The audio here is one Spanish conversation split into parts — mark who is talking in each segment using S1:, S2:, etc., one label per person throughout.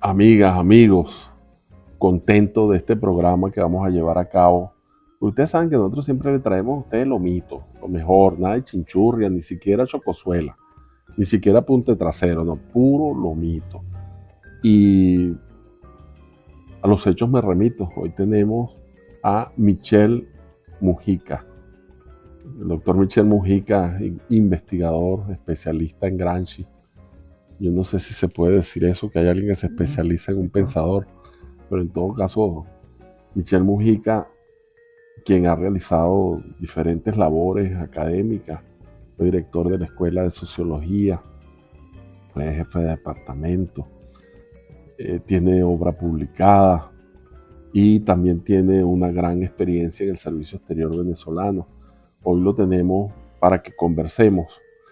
S1: amigas, amigos, contento de este programa que vamos a llevar a cabo. Ustedes saben que nosotros siempre le traemos a ustedes lo mito, lo mejor, nada de chinchurria, ni siquiera chocosuela, ni siquiera punte trasero, no, puro lo mito. Y a los hechos me remito. Hoy tenemos a Michel Mujica. El doctor Michel Mujica, investigador, especialista en Gramsci. Yo no sé si se puede decir eso, que hay alguien que se especializa en un pensador, pero en todo caso, Michel Mujica, quien ha realizado diferentes labores académicas, fue director de la Escuela de Sociología, fue jefe de departamento, tiene obra publicada y también tiene una gran experiencia en el servicio exterior venezolano. Hoy lo tenemos para que conversemos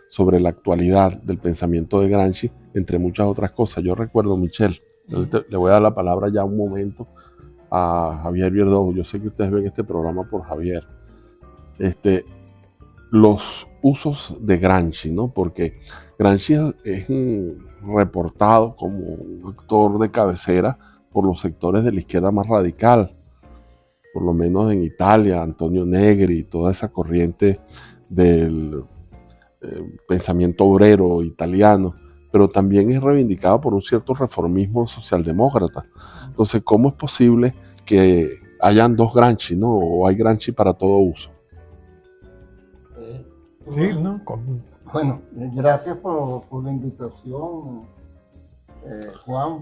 S1: sobre la actualidad del pensamiento de Gramsci, entre muchas otras cosas. Yo recuerdo, Michel, le voy a dar la palabra ya un momento a Javier Bierdó. Yo sé que ustedes ven este programa por Javier. Los usos de Gramsci, ¿no? Porque Gramsci es reportado como un actor de cabecera por los sectores de la izquierda más radical, por lo menos en Italia, Antonio Negri, toda esa corriente del pensamiento obrero italiano, pero también es reivindicado por un cierto reformismo socialdemócrata. Entonces, ¿cómo es posible que hayan dos Gramsci, ¿no? O hay Gramsci para todo uso?
S2: Sí, ¿no?
S3: Bueno, gracias por la invitación, Juan,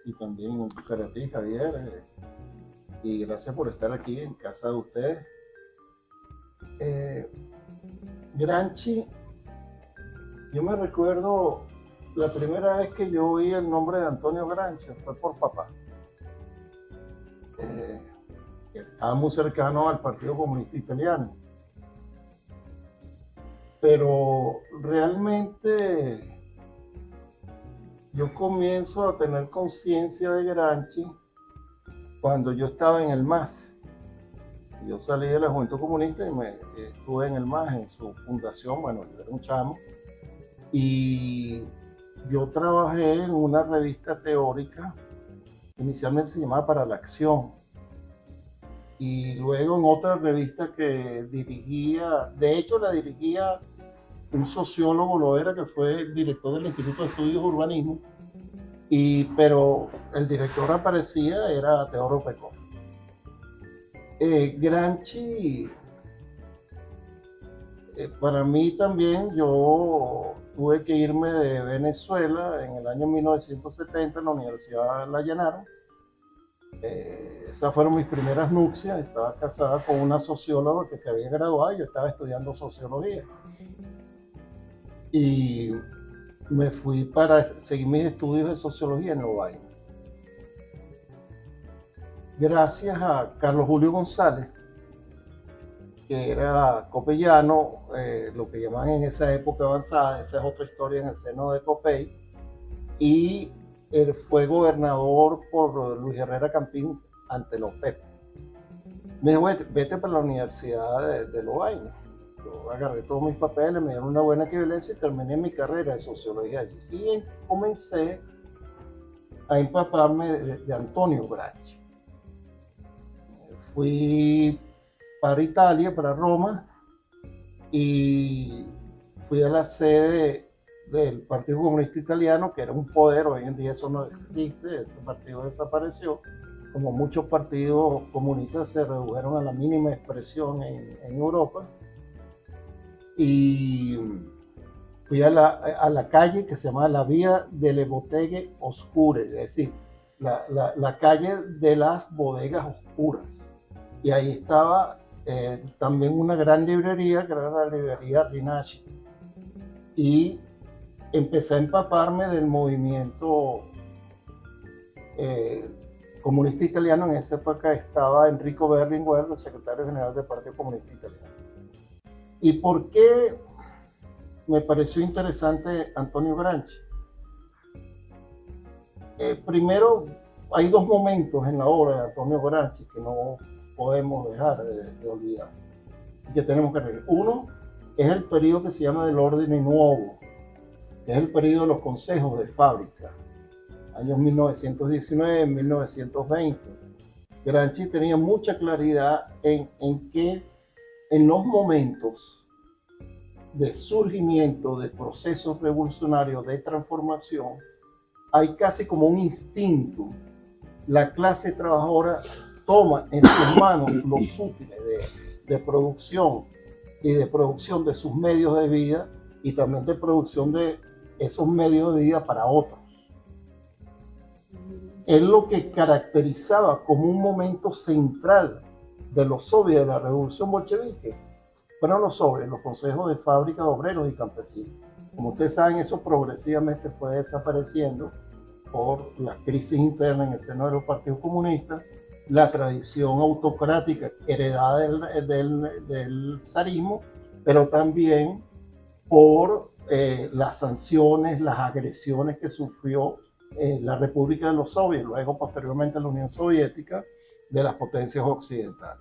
S3: y también para ti, Javier, y gracias por estar aquí en casa de ustedes. Gramsci, yo me recuerdo la primera vez que yo oí el nombre de Antonio Gramsci fue por papá, que estaba muy cercano al Partido Comunista Italiano. Pero realmente yo comienzo a tener conciencia de Gramsci cuando yo estaba en el MAS. Yo salí de la Juventud Comunista y estuve en el MAS, en su fundación. Bueno, yo era un chamo. Y yo trabajé en una revista teórica, inicialmente se llamaba Para la Acción. Y luego en otra revista que dirigía, de hecho la dirigía un sociólogo, lo era, que fue el director del Instituto de Estudios Urbanismo, pero el director aparecía, era Teodoro Pecó. Gramsci, para mí también, yo tuve que irme de Venezuela en el año 1970 en la Universidad La Llanaron. Esas fueron mis primeras nupcias. Estaba casada con una socióloga que se había graduado y yo estaba estudiando sociología. Y me fui para seguir mis estudios de sociología en Lovaina. Gracias a Carlos Julio González, que era copellano, lo que llaman en esa época avanzada, esa es otra historia en el seno de Copey, y él fue gobernador por Luis Herrera Campín ante los Pepe. Me dijo, vete para la Universidad de Lovaina. Yo agarré todos mis papeles, me dieron una buena equivalencia y terminé mi carrera de sociología allí. Y comencé a empaparme de Antonio Gramsci. Fui para Italia, para Roma, y fui a la sede del Partido Comunista Italiano, que era un poder. Hoy en día eso no existe, ese partido desapareció. Como muchos partidos comunistas se redujeron a la mínima expresión en Europa. Y fui a la calle que se llama la Vía delle Botteghe Oscure, es decir, la calle de las bodegas oscuras. Y ahí estaba también una gran librería, que era la librería Rinasci. Y empecé a empaparme del movimiento comunista italiano. En esa época estaba Enrico Berlinguer, el secretario general del Partido Comunista Italiano. ¿Y por qué me pareció interesante Antonio Gramsci? Primero, hay dos momentos en la obra de Antonio Gramsci que no podemos dejar de olvidar y que tenemos que reír. Uno es el periodo que se llama del Ordine Nuovo, que es el periodo de los consejos de fábrica. años 1919, 1920. Gramsci tenía mucha claridad en que en los momentos de surgimiento de procesos revolucionarios de transformación hay casi como un instinto. La clase trabajadora toma en sus manos los útiles de producción y de producción de sus medios de vida y también de producción de esos medios de vida para otros. Es lo que caracterizaba como un momento central de los soviets de la revolución bolchevique. Fueron los soviets, los consejos de fábrica de obreros y campesinos. Como ustedes saben, eso progresivamente fue desapareciendo por la crisis interna en el seno de los partidos comunistas, la tradición autocrática heredada del zarismo, pero también por las sanciones, las agresiones que sufrió la República de los Soviets, luego posteriormente la Unión Soviética, de las potencias occidentales.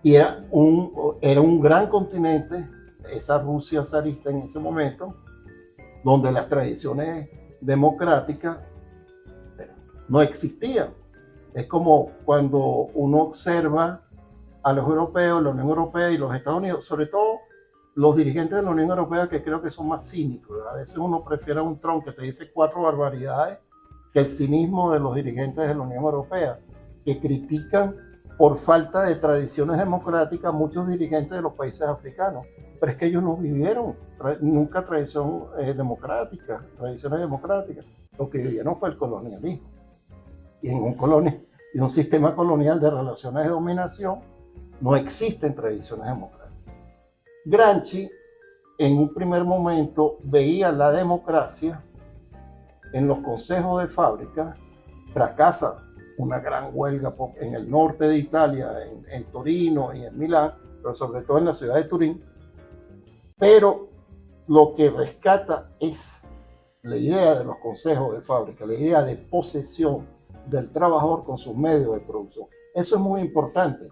S3: Y era un gran continente, esa Rusia zarista en ese momento, donde las tradiciones democráticas no existían. Es como cuando uno observa a los europeos, la Unión Europea y los Estados Unidos, sobre todo los dirigentes de la Unión Europea, que creo que son más cínicos. A veces uno prefiere a un Trump que te dice 4 barbaridades que el cinismo de los dirigentes de la Unión Europea, que critican por falta de tradiciones democráticas muchos dirigentes de los países africanos. Pero es que ellos no vivieron nunca tradiciones democráticas. Lo que vivieron fue el colonialismo. Y en un sistema colonial de relaciones de dominación no existen tradiciones democráticas. Gramsci, en un primer momento, veía la democracia en los consejos de fábrica. Fracasa una gran huelga en el norte de Italia, en Torino y en Milán, pero sobre todo en la ciudad de Turín. Pero lo que rescata es la idea de los consejos de fábrica, la idea de posesión del trabajador con sus medios de producción. Eso es muy importante,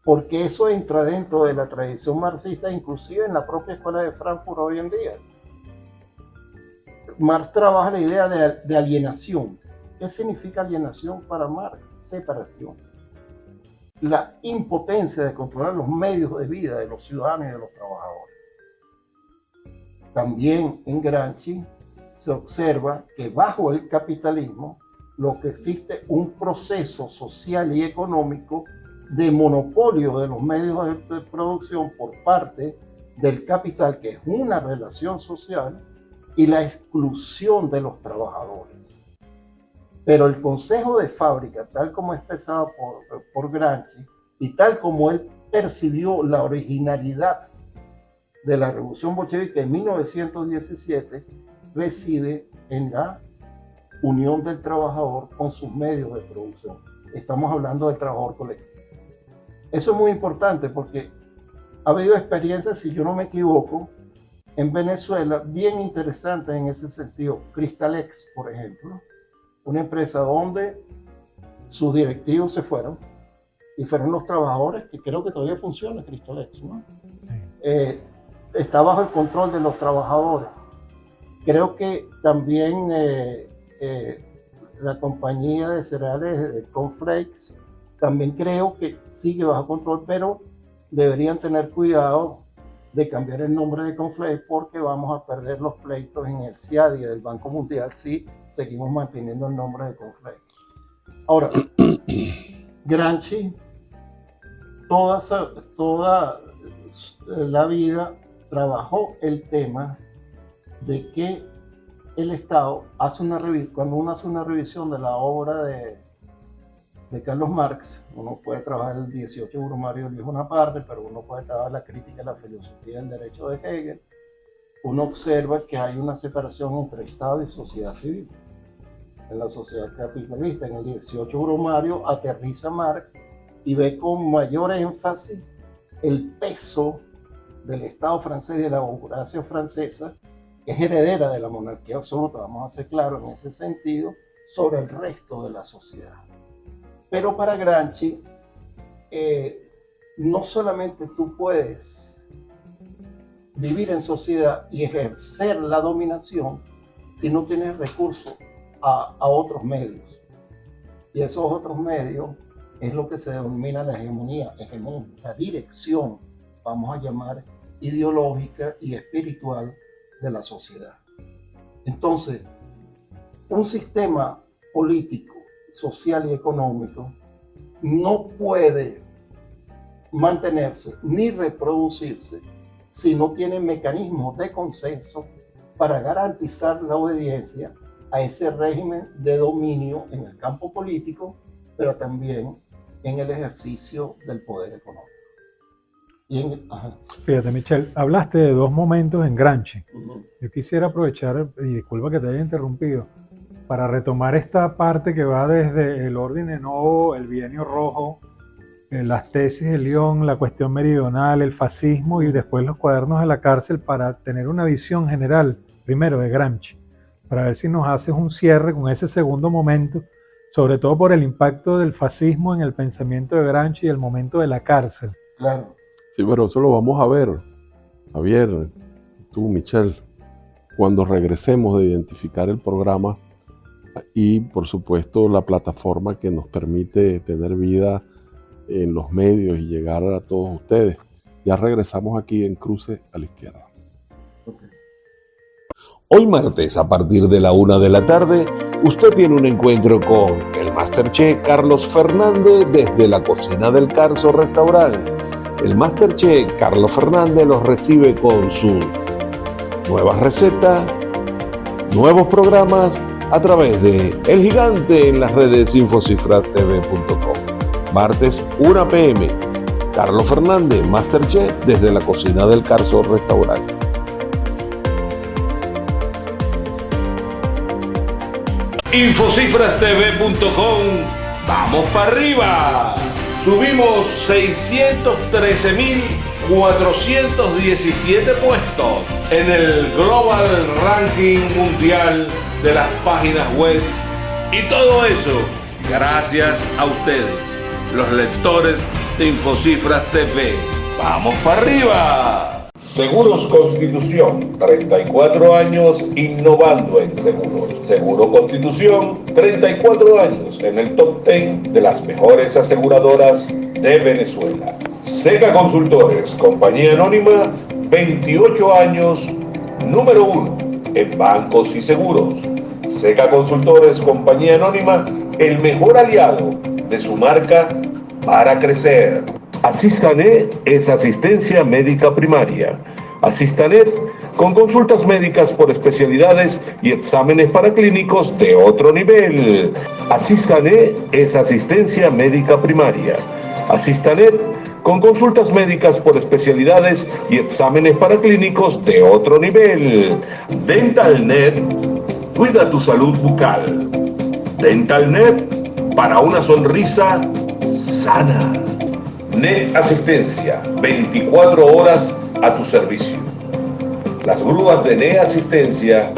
S3: porque eso entra dentro de la tradición marxista, inclusive en la propia escuela de Frankfurt hoy en día. Marx trabaja la idea de alienación. ¿Qué significa alienación para Marx? Separación. La impotencia de controlar los medios de vida de los ciudadanos y de los trabajadores. También en Gramsci se observa que bajo el capitalismo lo que existe un proceso social y económico de monopolio de los medios de producción por parte del capital, que es una relación social, y la exclusión de los trabajadores. Pero el consejo de fábrica, tal como expresado por Gramsci y tal como él percibió la originalidad de la revolución bolchevique en 1917, reside en la unión del trabajador con sus medios de producción. Estamos hablando del trabajador colectivo. Eso es muy importante porque ha habido experiencias, si yo no me equivoco, en Venezuela bien interesantes en ese sentido. Cristalex, por ejemplo, una empresa donde sus directivos se fueron y fueron los trabajadores, que creo que todavía funciona Cristalex, ¿no? Sí. Está bajo el control de los trabajadores. Creo que también la compañía de cereales de Cornflakes también creo que sigue bajo control, pero deberían tener cuidado de cambiar el nombre de Cornflakes porque vamos a perder los pleitos en el CIADI del Banco Mundial si seguimos manteniendo el nombre de Cornflakes. Ahora, Gramsci toda la vida trabajó el tema de que el Estado hace una revisión. Cuando uno hace una revisión de la obra de Carlos Marx, uno puede trabajar el 18 Brumario del una parte, pero uno puede trabajar la crítica a la filosofía del derecho de Hegel. Uno observa que hay una separación entre Estado y sociedad civil. En la sociedad capitalista, en el 18 Brumario, aterriza Marx y ve con mayor énfasis el peso del Estado francés y de la burocracia francesa, que es heredera de la monarquía absoluta, vamos a ser claros en ese sentido, sobre el resto de la sociedad. Pero para Gramsci, no solamente tú puedes vivir en sociedad y ejercer la dominación si no tienes recursos a otros medios. Y esos otros medios es lo que se denomina la hegemonía, la dirección, vamos a llamar, ideológica y espiritual de la sociedad. Entonces, un sistema político, social y económico no puede mantenerse ni reproducirse si no tiene mecanismos de consenso para garantizar la obediencia a ese régimen de dominio en el campo político, pero también en el ejercicio del poder económico.
S2: Fíjate, Michel, hablaste de dos momentos en Gramsci. Yo quisiera aprovechar, y disculpa que te haya interrumpido, para retomar esta parte que va desde el Ordine Novo, el Bienio Rojo, las tesis de Lyon, la cuestión meridional, el fascismo y después los cuadernos de la cárcel, para tener una visión general, primero de Gramsci, para ver si nos haces un cierre con ese segundo momento, sobre todo por el impacto del fascismo en el pensamiento de Gramsci y el momento de la cárcel.
S3: Claro.
S1: Sí, pero eso lo vamos a ver, Javier, tú, Michel, cuando regresemos de identificar el programa y, por supuesto, la plataforma que nos permite tener vida en los medios y llegar a todos ustedes. Ya regresamos aquí en Cruce a la Izquierda.
S3: Okay.
S4: Hoy martes, a partir de la 1 de la tarde, usted tiene un encuentro con el Masterchef Carlos Fernández desde la cocina del Carso Restaurante. El Masterchef Carlos Fernández los recibe con sus nuevas recetas, nuevos programas a través de El Gigante en las redes infocifrastv.com. Martes 1 p.m. Carlos Fernández, Masterchef desde la cocina del Carso Restaurante.
S5: Infocifrastv.com. ¡Vamos para arriba! Subimos 613.417 puestos en el Global Ranking Mundial de las páginas web. Y todo eso gracias a ustedes, los lectores de Infocifras TV. ¡Vamos para arriba!
S6: Seguros Constitución, 34 años innovando en seguros. Seguro Constitución, 34 años en el top 10 de las mejores aseguradoras de Venezuela. Seca Consultores, compañía anónima, 28 años, número 1 en bancos y seguros. Seca Consultores, compañía anónima, el mejor aliado de su marca para crecer. Asistanet es asistencia médica primaria. Asistanet con consultas médicas por especialidades y exámenes paraclínicos de otro nivel. Asistanet es asistencia médica primaria. Asistanet con consultas médicas por especialidades y exámenes paraclínicos de otro nivel. DentalNet, cuida tu salud bucal. DentalNet, para una sonrisa sana. NET Asistencia, 24 horas a tu servicio. Las grúas de NET Asistencia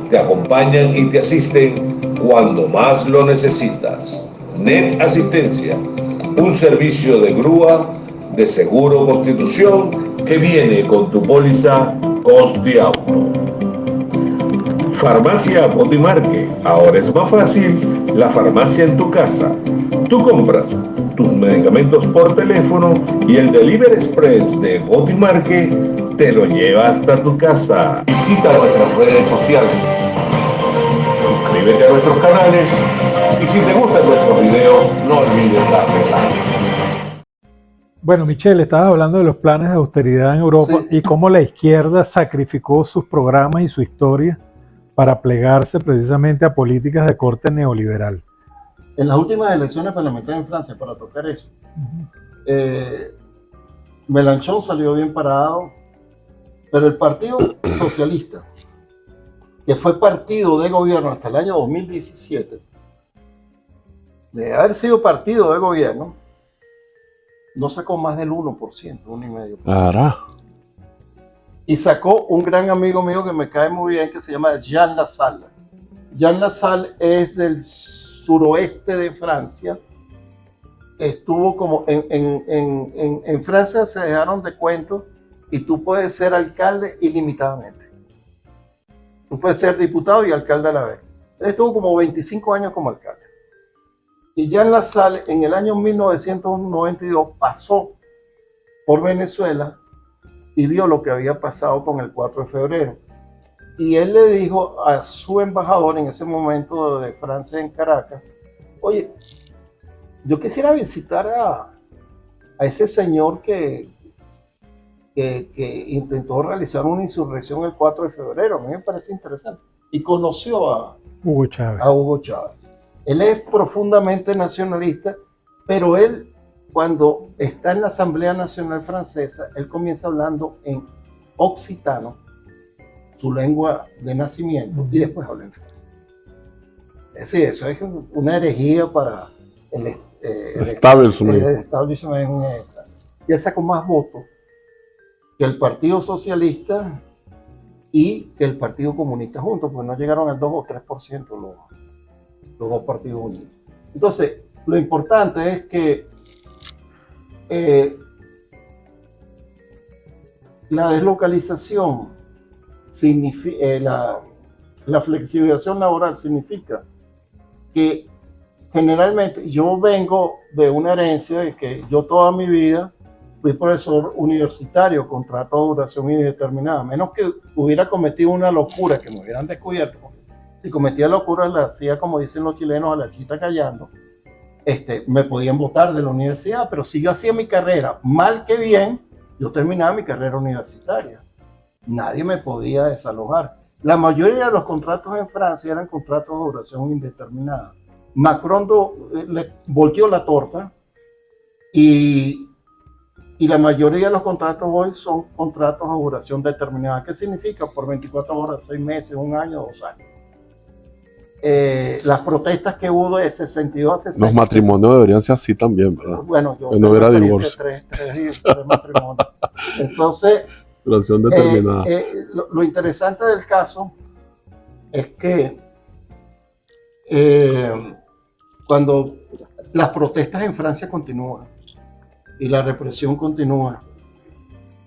S6: te acompañan y te asisten cuando más lo necesitas. NET Asistencia, un servicio de grúa de Seguro Constitución que viene con tu póliza Costi Auto. Farmacia Botimarque, ahora es más fácil la farmacia en tu casa. Tú compras tus medicamentos por teléfono y el Delivery Express de Botimarque te lo lleva hasta tu casa. Visita nuestras redes sociales, suscríbete a nuestros canales y si te gustan nuestros videos, no olvides darle like.
S2: Bueno, Michel, estabas hablando de los planes de austeridad en Europa, sí, y cómo la izquierda sacrificó sus programas y su historia para plegarse precisamente a políticas de corte neoliberal.
S3: En las últimas elecciones parlamentarias en Francia, para tocar eso, Mélenchon salió bien parado, pero el Partido Socialista, que fue partido de gobierno hasta el año 2017, de haber sido partido de gobierno, no sacó más del 1%, 1,5%.
S1: Ara.
S3: Y sacó un gran amigo mío que me cae muy bien, que se llama Jean Lassalle. Jean Lassalle es del suroeste de Francia. Estuvo como en Francia se dejaron de cuentos y tú puedes ser alcalde ilimitadamente. Tú puedes ser diputado y alcalde a la vez. Él estuvo como 25 años como alcalde. Y ya en la sala, en el año 1992, pasó por Venezuela y vio lo que había pasado con el 4 de febrero. Y él le dijo a su embajador en ese momento de Francia en Caracas, oye, yo quisiera visitar a ese señor que intentó realizar una insurrección el 4 de febrero. A mí me parece interesante. Y conoció a
S2: Hugo Chávez.
S3: Hugo Chávez. Él es profundamente nacionalista, pero él, cuando está en la Asamblea Nacional Francesa, él comienza hablando en occitano, su lengua de nacimiento, y después habla en francés. Es decir, eso es una herejía para el establishment. Y él sacó más votos que el Partido Socialista y que el Partido Comunista juntos, pues no llegaron al 2 o 3% los dos partidos unidos. Entonces, lo importante es que la deslocalización significa, la flexibilización laboral significa que generalmente yo vengo de una herencia de que yo toda mi vida fui profesor universitario, contrato de duración indeterminada, menos que hubiera cometido una locura, que me hubieran descubierto. Si cometía locura, la hacía, como dicen los chilenos, a la chita callando. Me podían botar de la universidad, pero si yo hacía mi carrera mal que bien, yo terminaba mi carrera universitaria. Nadie me podía desalojar. La mayoría de los contratos en Francia eran contratos de duración indeterminada. Macron le volteó la torta y la mayoría de los contratos hoy son contratos de duración determinada. ¿Qué significa? Por 24 horas, 6 meses, 1 año, 2 años. Las protestas que hubo de 62 a 60.
S1: Los matrimonios deberían ser así también, ¿verdad?
S3: Bueno, yo
S1: no hubiera divorcio.
S3: Tres matrimonios. Entonces,
S1: duración determinada.
S3: Lo interesante del caso es que cuando las protestas en Francia continúan y la represión continúa,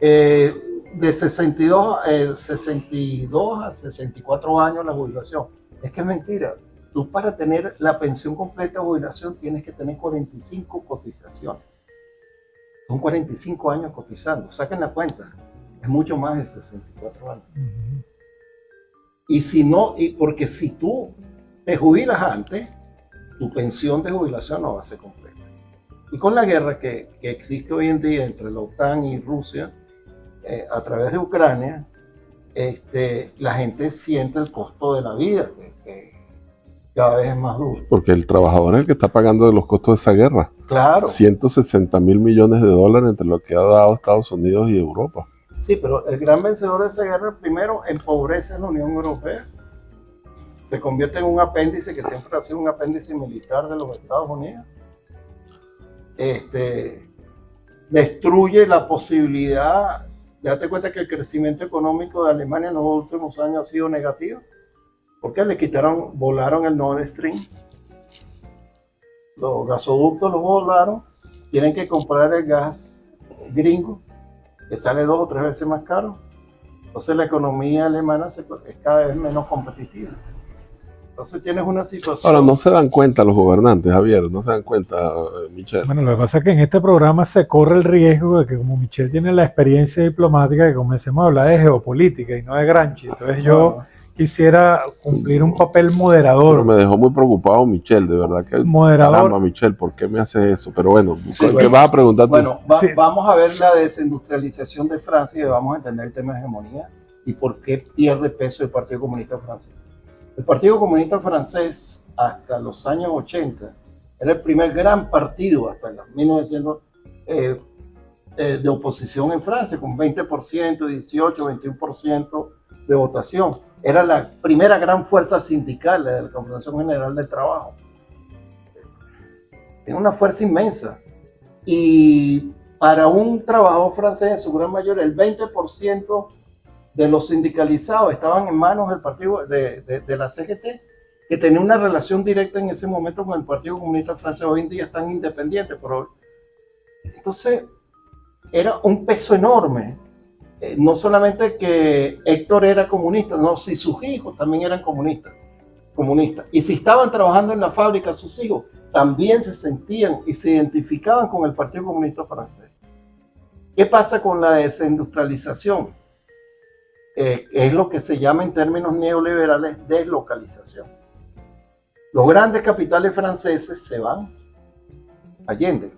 S3: de 62 a 64 años la jubilación. Es que es mentira. Tú para tener la pensión completa de jubilación tienes que tener 45 cotizaciones. Son 45 años cotizando. Saquen la cuenta. Es mucho más de 64 años. Uh-huh. Y si no, porque si tú te jubilas antes, tu pensión de jubilación no va a ser completa. Y con la guerra que existe hoy en día entre la OTAN y Rusia, a través de Ucrania, la gente siente el costo de la vida, que cada vez es más duro.
S1: Porque el trabajador es el que está pagando los costos de esa guerra.
S3: Claro.
S1: 160 mil millones de dólares entre lo que ha dado Estados Unidos y Europa.
S3: Sí, pero el gran vencedor de esa guerra primero empobrece a la Unión Europea. Se convierte en un apéndice que siempre ha sido un apéndice militar de los Estados Unidos. Destruye la posibilidad. Date cuenta que el crecimiento económico de Alemania en los últimos años ha sido negativo. Porque volaron el Nord Stream. Los gasoductos los volaron. Tienen que comprar el gas gringo, que sale 2 o 3 veces más caro. Entonces la economía alemana es cada vez menos competitiva. Entonces tienes una situación...
S1: Ahora, no se dan cuenta los gobernantes, Javier, no se dan cuenta, Michel.
S2: Bueno, lo que pasa es que en este programa se corre el riesgo de que como Michel tiene la experiencia diplomática, que comencemos a hablar de geopolítica y no de Gramsci. Entonces yo quisiera cumplir un papel moderador.
S1: Pero me dejó muy preocupado Michel, de verdad que...
S2: Moderador.
S1: Caramba, Michel, ¿por qué me hace eso? Pero bueno, ¿qué vas a preguntar tú?
S3: Bueno, vamos a ver la desindustrialización de Francia y vamos a entender el tema de hegemonía y por qué pierde peso el Partido Comunista Francés. El Partido Comunista Francés, hasta los años 80, era el primer gran partido, hasta los 1900, de oposición en Francia, con 20%, 18, 21% de votación. Era la primera gran fuerza sindical de la Confederación General del Trabajo. Tiene una fuerza inmensa. Y para un trabajador francés, en su gran mayoría, el 20% de los sindicalizados estaban en manos del partido de la CGT, que tenía una relación directa en ese momento con el Partido Comunista Francés. Hoy en día están independientes, pero entonces era un peso enorme. No solamente que Héctor era comunista, no, si sus hijos también eran comunistas. comunistas. Y si estaban trabajando en la fábrica sus hijos, también se sentían y se identificaban con el Partido Comunista Francés. ¿Qué pasa con la desindustrialización? Es lo que se llama en términos neoliberales deslocalización. Los grandes capitales franceses se van allende,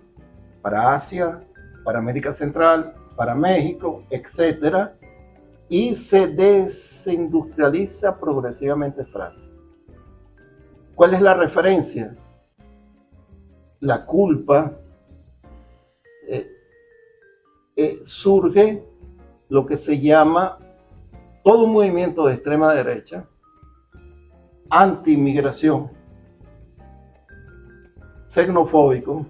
S3: para Asia, para América Central, para México, etc. Y se desindustrializa progresivamente Francia. ¿Cuál es la referencia? La culpa. Surge lo que se llama todo un movimiento de extrema derecha, anti-inmigración, xenofóbico,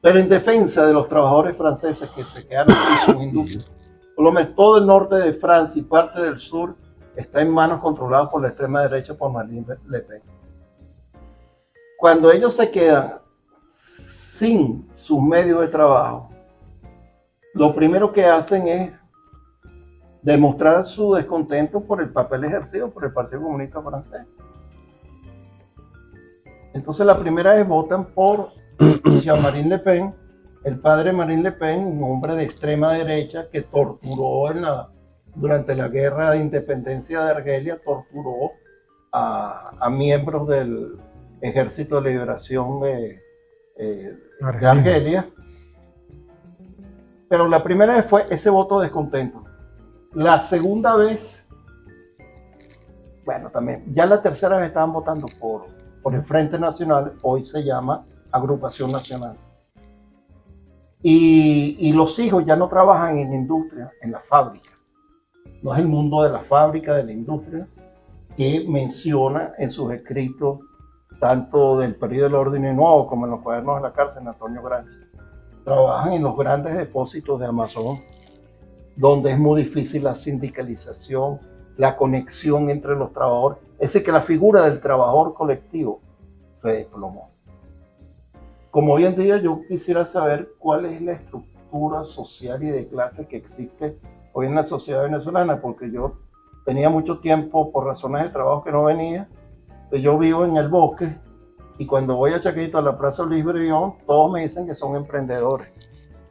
S3: pero en defensa de los trabajadores franceses que se quedaron sin sus industrias. Por lo menos todo el norte de Francia y parte del sur está en manos controladas por la extrema derecha, por Marine Le Pen. Cuando ellos se quedan sin sus medios de trabajo, lo primero que hacen es demostrar su descontento por el papel ejercido por el Partido Comunista Francés. Entonces la primera vez votan por Jean-Marie Le Pen, el padre Marine Le Pen, un hombre de extrema derecha que torturó durante la guerra de independencia de Argelia, torturó a miembros del Ejército de Liberación de Argelia. Pero la primera vez fue ese voto de descontento. La segunda vez, bueno, también, ya la tercera vez estaban votando por el Frente Nacional, hoy se llama Agrupación Nacional. Y los hijos ya no trabajan en industria, en la fábrica. No es el mundo de la fábrica, de la industria, que menciona en sus escritos, tanto del periodo del orden nuevo como en los cuadernos de la cárcel, Antonio Gramsci. Trabajan en los grandes depósitos de Amazon, donde es muy difícil la sindicalización, la conexión entre los trabajadores. Es decir, que la figura del trabajador colectivo se desplomó. Como hoy en día yo quisiera saber cuál es la estructura social y de clase que existe hoy en la sociedad venezolana, porque yo tenía mucho tiempo por razones de trabajo que no venía. Yo vivo en el bosque y cuando voy a Chaquito, a la Plaza Luis Brión, todos me dicen que son emprendedores.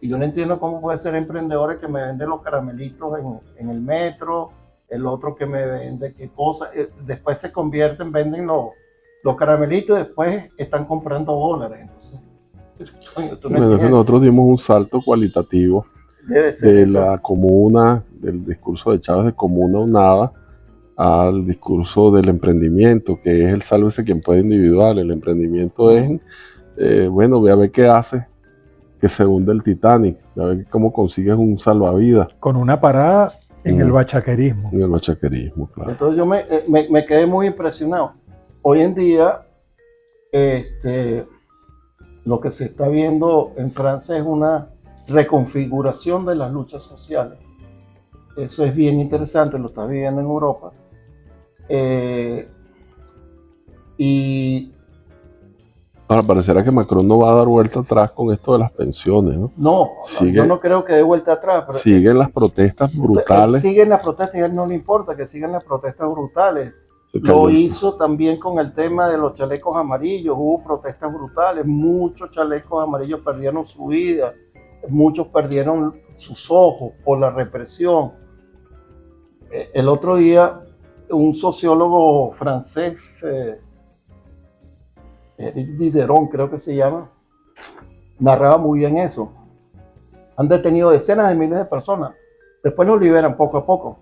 S3: Y yo no entiendo cómo puede ser emprendedores que me venden los caramelitos en el metro, el otro que me vende qué cosa, después se convierten, venden los caramelitos y después están comprando dólares. Entonces, coño,
S1: nosotros dimos un salto cualitativo de
S3: eso.
S1: La comuna, del discurso de Chávez de comuna o nada, al discurso del emprendimiento, que es el sálvese quien puede individual. El emprendimiento es, bueno, ve a ver qué hace, que se hunde el Titanic, ve a ver cómo consigues un salvavidas.
S2: Con una parada en el bachaquerismo.
S1: En el bachaquerismo, claro.
S3: Entonces yo me quedé muy impresionado. Hoy en día, lo que se está viendo en Francia es una reconfiguración de las luchas sociales. Eso es bien interesante, lo está viviendo en Europa. Y
S1: ahora parecerá que Macron no va a dar vuelta atrás con esto de las pensiones, ¿no?
S3: No, yo no creo que dé vuelta atrás. Pero
S1: siguen las protestas brutales.
S3: Siguen las protestas y a él no le importa que sigan las protestas brutales. Lo hizo también con el tema de los chalecos amarillos. Hubo protestas brutales, muchos chalecos amarillos perdieron su vida, muchos perdieron sus ojos por la represión. El otro día, un sociólogo francés, Eric Diderot, creo que se llama, narraba muy bien eso. Han detenido decenas de miles de personas, después los liberan poco a poco.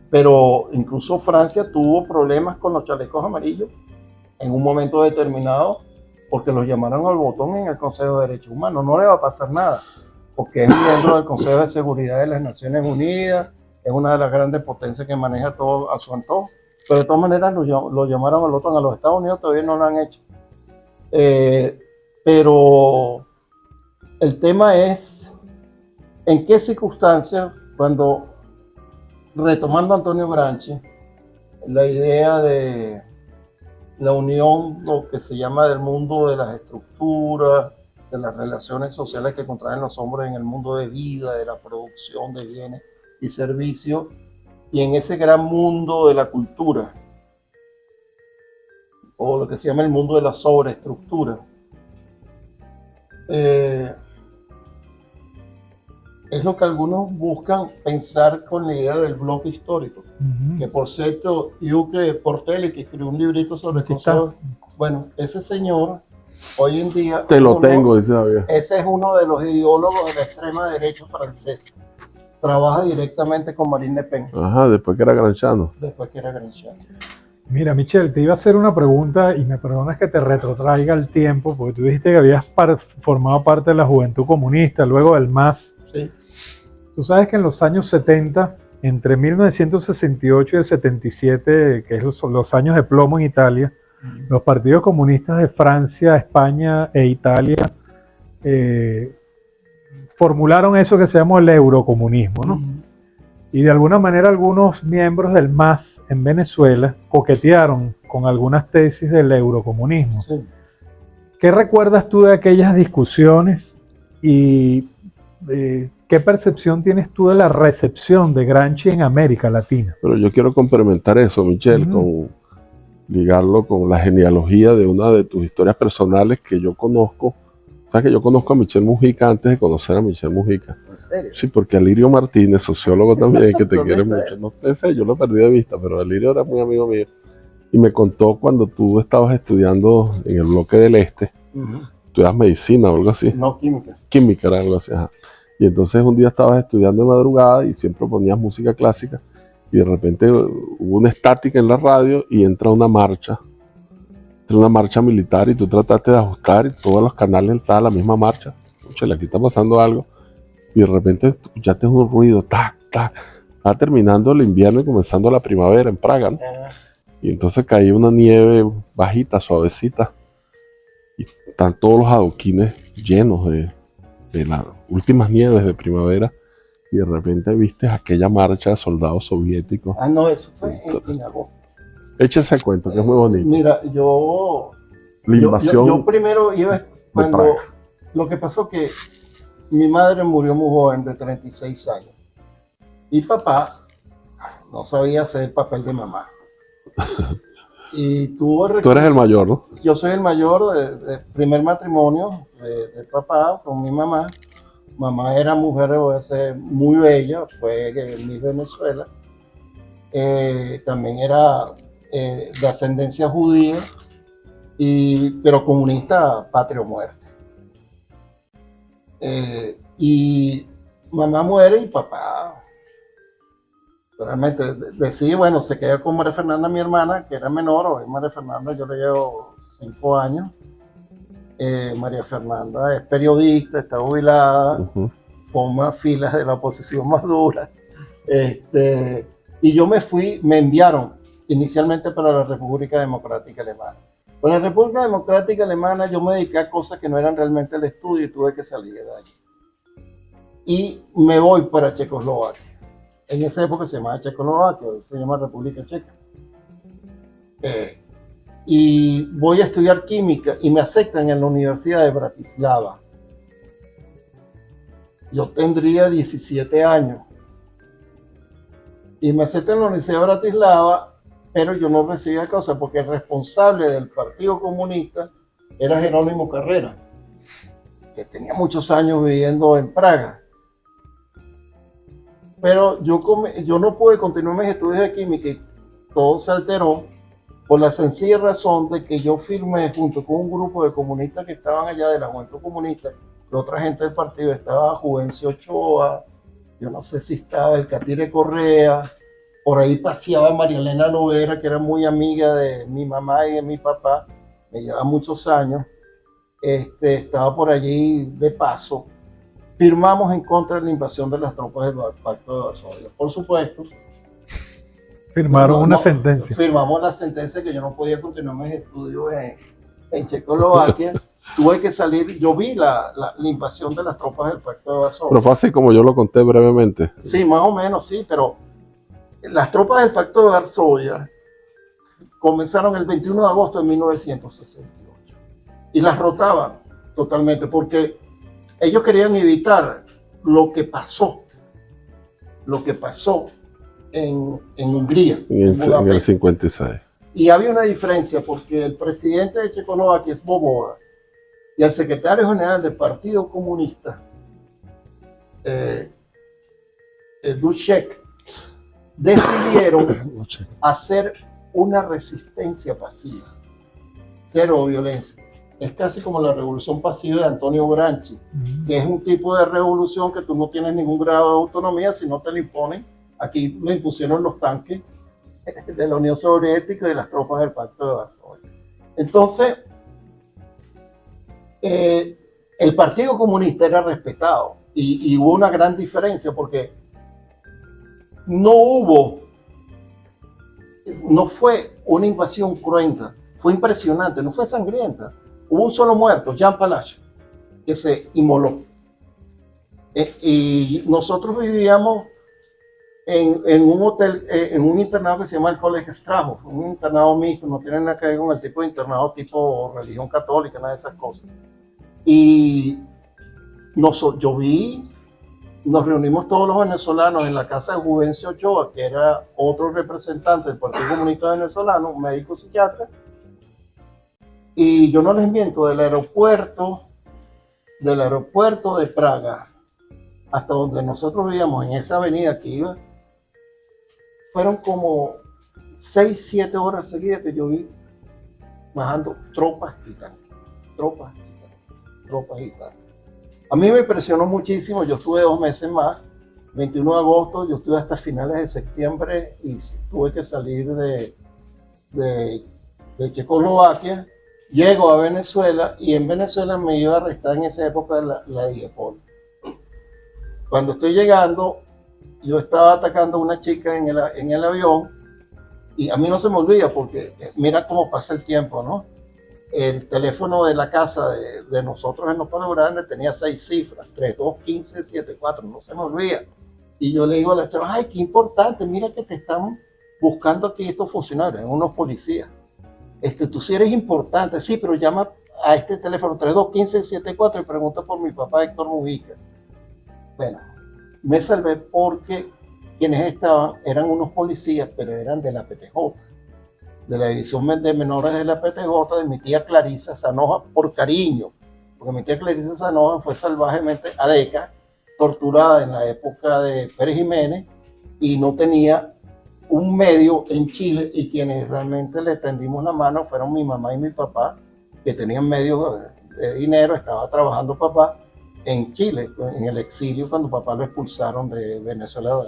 S3: Pero incluso Francia tuvo problemas con los chalecos amarillos en un momento determinado porque los llamaron al botón en el Consejo de Derechos Humanos. No le va a pasar nada porque es miembro del Consejo de Seguridad de las Naciones Unidas, es una de las grandes potencias que maneja todo a su antojo. Pero de todas maneras lo llamaron al botón. A los Estados Unidos todavía no lo han hecho. Pero el tema es en qué circunstancias, cuando, retomando a Antonio Gramsci, la idea de la unión, lo que se llama del mundo de las estructuras, de las relaciones sociales que contraen los hombres en el mundo de vida, de la producción de bienes y servicios, y en ese gran mundo de la cultura. o lo que se llama el mundo de la sobreestructura. Es lo que algunos buscan pensar con la idea del bloque histórico. Que por cierto, Hugues Portelli, que escribió un librito sobre cosas. Bueno, ese señor, hoy en día.
S1: Te lo tengo, dice David.
S3: Ese es uno de los ideólogos de la extrema derecha francesa. Trabaja directamente con Marine Le Pen.
S1: Ajá, después que era granchano.
S2: Mira, Michelle, te iba a hacer una pregunta y me perdonas que te retrotraiga el tiempo, porque tú dijiste que habías formado parte de la Juventud Comunista, luego del MAS.
S3: Sí.
S2: Tú sabes que en los años 70, entre 1968 y el 77, que es los años de plomo en Italia, los partidos comunistas de Francia, España e Italia formularon eso que se llamó el eurocomunismo, ¿no? Y de alguna manera algunos miembros del MAS en Venezuela coquetearon con algunas tesis del eurocomunismo.
S3: Sí.
S2: ¿Qué recuerdas tú de aquellas discusiones y qué percepción tienes tú de la recepción de Gramsci en América Latina?
S1: Pero yo quiero complementar eso, Michelle, ligarlo con la genealogía de una de tus historias personales que yo conozco. ¿Sabes que yo conozco a Michelle Mujica antes de conocer a Michelle Mujica?
S3: ¿En serio?
S1: Sí, porque Alirio Martínez, sociólogo también, que te quiere mucho. No sé, yo lo perdí de vista, pero Alirio era muy amigo mío. Y me contó cuando tú estabas estudiando en el bloque del Este, estudias medicina o algo así.
S3: No, química.
S1: Química era algo así, ajá. Y entonces un día estabas estudiando de madrugada y siempre ponías música clásica y de repente hubo una estática en la radio y entra una marcha militar y tú trataste de ajustar y todos los canales estaban la misma marcha. Oye, aquí está pasando algo y de repente escuchaste un ruido, tac, tac. Estaba terminando el invierno y comenzando la primavera en Praga, ¿no? Y entonces caía una nieve bajita, suavecita y están todos los adoquines llenos de las últimas nieves de primavera y de repente viste aquella marcha de soldados soviéticos.
S3: Ah, no, eso fue en agosto.
S1: Échese ese cuento, que es muy bonito.
S3: Mira,
S1: la invasión.
S3: Yo primero iba cuando lo que pasó que mi madre murió muy joven, de 36 años. Y papá no sabía hacer el papel de mamá. Y tuvo
S1: Tú eres el mayor, ¿no?
S3: Yo soy el mayor de primer matrimonio de papá con mi mamá. Mamá era mujer muy bella, fue Miss Venezuela. También era de ascendencia judía, pero comunista, patria o muerte. Y mamá muere y papá realmente decide, bueno, se queda con María Fernanda, mi hermana, que era menor. Hoy María Fernanda yo le llevo 5 años. María Fernanda es periodista, está jubilada, forma filas de la oposición más dura. Y yo me enviaron inicialmente para la República Democrática Alemana. Para la República Democrática Alemana yo me dediqué a cosas que no eran realmente el estudio y tuve que salir de allí. Y me voy para Checoslovaquia. En esa época se llamaba Checoslovaquia, hoy se llama República Checa. Y voy a estudiar química y me aceptan en la Universidad de Bratislava. Yo tendría 17 años. Y me aceptan en la Universidad de Bratislava, pero yo no recibía cosas porque el responsable del Partido Comunista era Jerónimo Carrera, que tenía muchos años viviendo en Praga. Pero yo no pude continuar mis estudios de química y todo se alteró por la sencilla razón de que yo firmé junto con un grupo de comunistas que estaban allá de la Juventud Comunista, de otra gente del partido. Estaba Juvencio Ochoa, yo no sé si estaba el Catire Correa, por ahí paseaba María Elena Lovera, que era muy amiga de mi mamá y de mi papá, me lleva muchos años. Estaba por allí de paso. Firmamos en contra de la invasión de las tropas del Pacto de Varsovia. Por supuesto.
S2: Firmaron una sentencia.
S3: Firmamos la sentencia que yo no podía continuar mis estudios en Checoslovaquia. Tuve que salir. Yo vi la invasión de las tropas del Pacto de Varsovia.
S1: Pero fue así como yo lo conté brevemente.
S3: Sí, más o menos, sí, pero las tropas del Pacto de Varsovia comenzaron el 21 de agosto de 1968 y las rotaban totalmente porque ellos querían evitar lo que pasó en Hungría.
S1: En el 56.
S3: Y había una diferencia porque el presidente de Checoslovaquia es Svoboda y el secretario general del Partido Comunista, Dušek, decidieron hacer una resistencia pasiva, cero violencia. Es casi como la revolución pasiva de Antonio Gramsci, que es un tipo de revolución que tú no tienes ningún grado de autonomía si no te lo imponen. Aquí lo impusieron los tanques de la Unión Soviética y de las tropas del Pacto de Varsovia. Entonces, el Partido Comunista era respetado y hubo una gran diferencia porque no fue una invasión cruenta, fue impresionante, no fue sangrienta. Hubo un solo muerto, Jan Palach, que se inmoló. Y nosotros vivíamos en un hotel, en un internado que se llama el Colegio Strahov, un internado mixto, no tiene nada que ver con el tipo de internado tipo religión católica, nada de esas cosas. Y nos reunimos todos los venezolanos en la casa de Juvencio Ochoa, que era otro representante del Partido Comunista Venezolano, un médico psiquiatra. Y yo no les miento, del aeropuerto de Praga hasta donde nosotros vivíamos, en esa avenida que iba, fueron como 6, 7 horas seguidas que yo vi bajando tropas gitanas. A mí me impresionó muchísimo, yo estuve 2 meses más, 21 de agosto, yo estuve hasta finales de septiembre y tuve que salir de Checoslovaquia. Llego a Venezuela y en Venezuela me iba a arrestar en esa época la Digepol. Cuando estoy llegando, yo estaba atacando a una chica en el avión y a mí no se me olvida porque mira cómo pasa el tiempo, ¿no? El teléfono de la casa de nosotros en Los Palos Grandes tenía 6 cifras, 321574, no se me olvida. Y yo le digo a la chava, ay, qué importante, mira que te están buscando aquí estos funcionarios, unos policías. Tú sí eres importante, sí, pero llama a este teléfono 321574 y pregunta por mi papá Héctor Mujica. Bueno, me salvé porque quienes estaban eran unos policías, pero eran de la PTJ, de la División de Menores de la PTJ, de mi tía Clarisa Zanoja, por cariño, porque mi tía Clarisa Zanoja fue salvajemente adeca, torturada en la época de Pérez Jiménez y no tenía un medio en Chile, y quienes realmente le tendimos la mano fueron mi mamá y mi papá, que tenían medios de dinero. Estaba trabajando papá en Chile, en el exilio, cuando papá lo expulsaron de Venezuela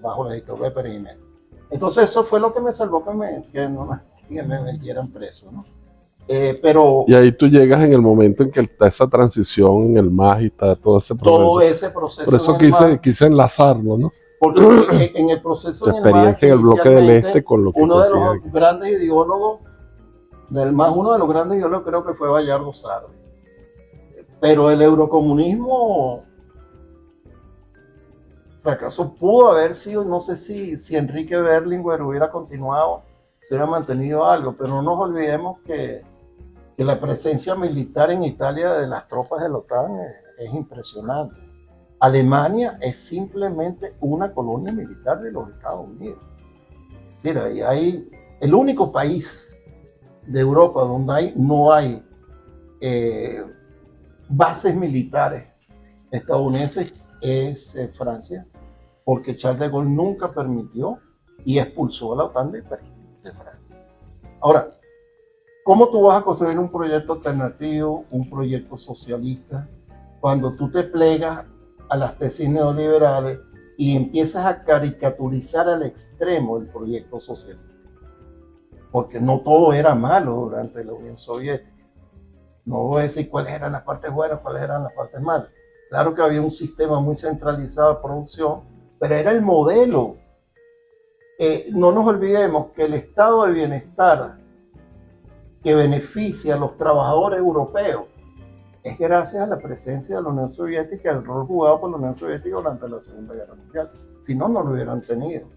S3: bajo la dictadura de Pérez Jiménez. Entonces eso fue lo que me salvó que me metieran preso, ¿no?
S1: Y ahí tú llegas en el momento en que está esa transición en el MAS y está todo ese proceso.
S3: Todo ese proceso.
S1: Por eso quise enlazarlo, ¿no?
S3: Porque en el proceso
S1: tu experiencia en el bloque del Este con lo que
S3: uno de los grandes ideólogos del MAS, uno de los grandes ideólogos creo que fue Bayardo Sarri. Pero el eurocomunismo fracaso pudo haber sido, no sé si Enrique Berlinguer hubiera continuado, se hubiera mantenido algo, pero no nos olvidemos que la presencia militar en Italia de las tropas de la OTAN es impresionante. Alemania es simplemente una colonia militar de los Estados Unidos. Es decir, ahí hay el único país de Europa donde no hay bases militares estadounidenses es Francia, porque Charles de Gaulle nunca permitió y expulsó a la OTAN de Francia. Ahora, ¿cómo tú vas a construir un proyecto alternativo, un proyecto socialista, cuando tú te plegas a las tesis neoliberales y empiezas a caricaturizar al extremo el proyecto socialista? Porque no todo era malo durante la Unión Soviética. No voy a decir cuáles eran las partes buenas, cuáles eran las partes malas. Claro que había un sistema muy centralizado de producción, pero era el modelo. No nos olvidemos que el estado de bienestar que beneficia a los trabajadores europeos es gracias a la presencia de la Unión Soviética, el rol jugado por la Unión Soviética durante la Segunda Guerra Mundial. Si no, no lo hubieran tenido.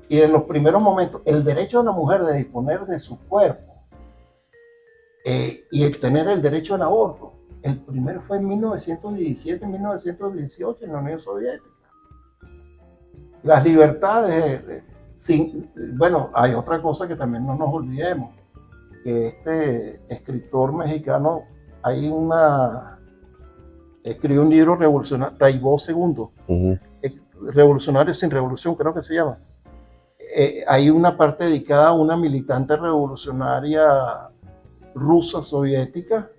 S3: Y en los primeros momentos, el derecho de la mujer de disponer de su cuerpo y el tener el derecho al aborto, el primero fue en 1917, 1918 en la Unión Soviética. Las libertades Bueno, hay otra cosa que también no nos olvidemos, que este escritor mexicano, escribió un libro revolucionario, Taibo II, Revolucionario sin revolución, creo que se llama. Hay una parte dedicada a una militante revolucionaria rusa soviética,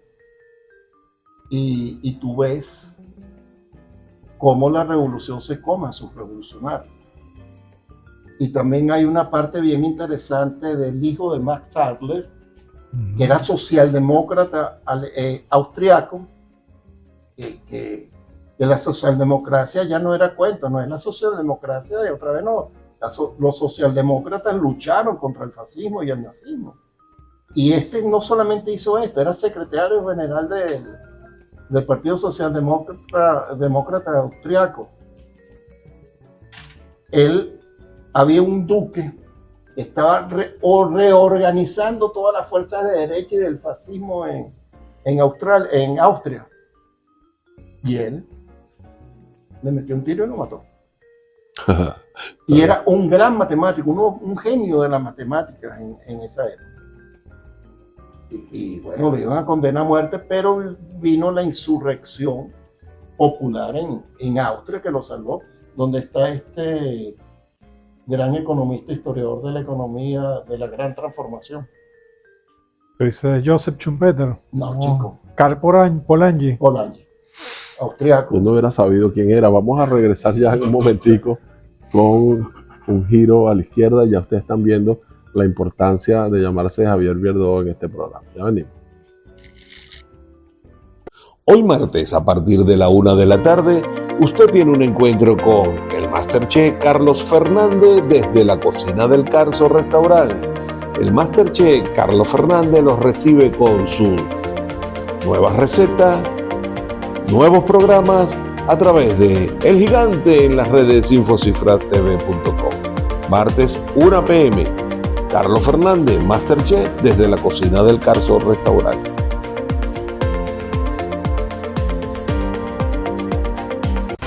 S3: y tú ves cómo la revolución se come a sus revolucionarios. Y también hay una parte bien interesante del hijo de Max Adler, que era socialdemócrata austriaco, que la socialdemocracia ya no era cuento, no es la socialdemocracia de otra vez, no. Los socialdemócratas lucharon contra el fascismo y el nazismo. Y este no solamente hizo esto, era secretario general del Partido Socialdemócrata austriaco. Había un duque que estaba reorganizando todas las fuerzas de derecha y del fascismo en Austria. Y él le metió un tiro y lo mató. Y era un gran matemático, un genio de las matemáticas en esa época. Y bueno, le iban a condenar a muerte, pero vino la insurrección popular en Austria que lo salvó, donde está este gran economista, historiador de la economía, de la gran transformación.
S2: Dice Joseph Schumpeter.
S3: No, chico.
S2: Karl Polanyi.
S3: Austriaco.
S1: Yo no hubiera sabido quién era. Vamos a regresar ya en un momentico con un giro a la izquierda. Ya ustedes están viendo la importancia de llamarse Javier Bierdó en este programa. Ya venimos.
S4: Hoy martes, a partir de la 1 de la tarde, usted tiene un encuentro con el Masterchef Carlos Fernández desde la cocina del Carso Restaurant. El Masterchef Carlos Fernández los recibe con sus nuevas recetas, nuevos programas a través de El Gigante en las redes infocifrastv.com. Martes 1 p.m. Carlos Fernández, Masterchef desde la cocina del Carso Restaurant.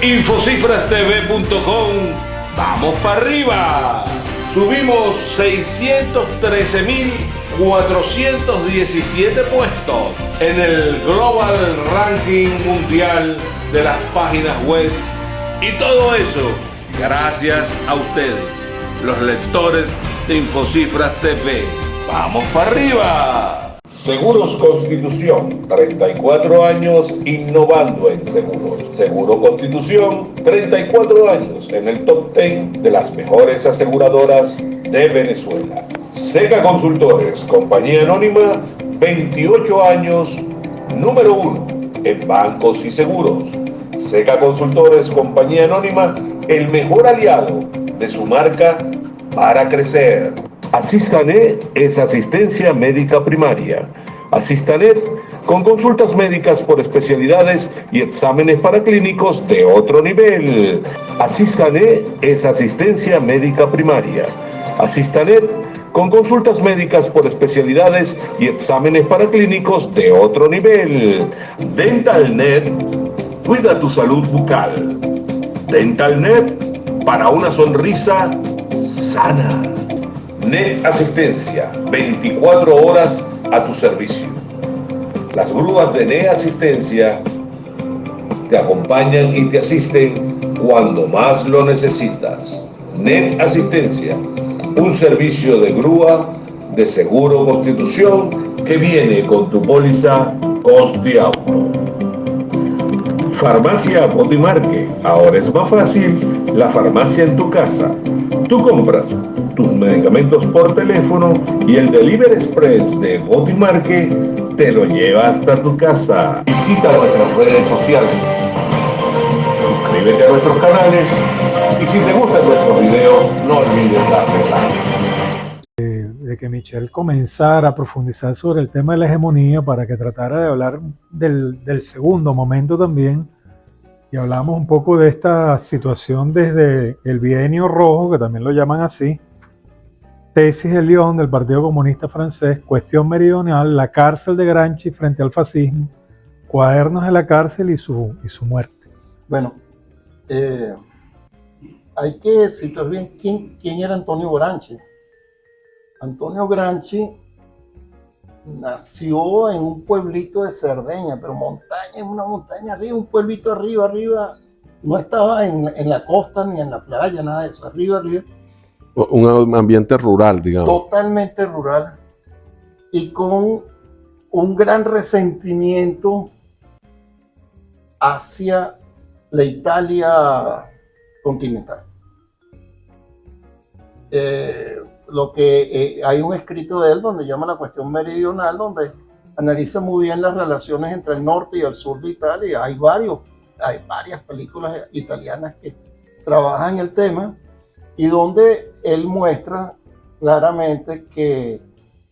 S5: Infocifrastv.com, vamos para arriba. Subimos 613.417 puestos en el Global Ranking Mundial de las páginas web. Y todo eso gracias a ustedes, los lectores de Infocifras TV. ¡Vamos para arriba!
S6: Seguros Constitución, 34 años innovando en seguros. Seguro Constitución, 34 años en el top 10 de las mejores aseguradoras de Venezuela. Seca Consultores, compañía anónima, 28 años, número 1 en bancos y seguros. Seca Consultores, compañía anónima, el mejor aliado de su marca para crecer. Asistanet es asistencia médica primaria. Asistanet con consultas médicas por especialidades y exámenes paraclínicos de otro nivel. Asistanet es asistencia médica primaria. Asistanet con consultas médicas por especialidades y exámenes paraclínicos de otro nivel. DentalNet, cuida tu salud bucal. DentalNet, para una sonrisa sana. Net Asistencia, 24 horas a tu servicio. Las grúas de Net Asistencia te acompañan y te asisten cuando más lo necesitas. Net Asistencia, un servicio de grúa de Seguro Constitución que viene con tu póliza Costi-Auto. Farmacia Botimarque, ahora es más fácil la farmacia en tu casa. Tú compras tus medicamentos por teléfono y el Delivery Express de Botimarque te lo lleva hasta tu casa. Visita nuestras redes sociales, suscríbete a nuestros canales y si te gustan nuestros videos no olvides darle like.
S2: De que Michel comenzara a profundizar sobre el tema de la hegemonía para que tratara de hablar del segundo momento también, y hablamos un poco de esta situación desde el Bienio Rojo, que también lo llaman así, Tesis de Lyon del Partido Comunista Francés, Cuestión Meridional, la cárcel de Gramsci frente al fascismo, Cuadernos de la cárcel y su muerte.
S3: Bueno, hay que citar bien quién era Antonio Gramsci. Antonio Gramsci nació en un pueblito de Cerdeña, pero montaña, en una montaña arriba, un pueblito arriba, no estaba en la costa ni en la playa, nada de eso, arriba.
S1: Un ambiente rural, digamos.
S3: Totalmente rural y con un gran resentimiento hacia la Italia continental. Hay un escrito de él donde llama la cuestión meridional, donde analiza muy bien las relaciones entre el norte y el sur de Italia. Hay varias películas italianas que trabajan el tema y donde él muestra claramente que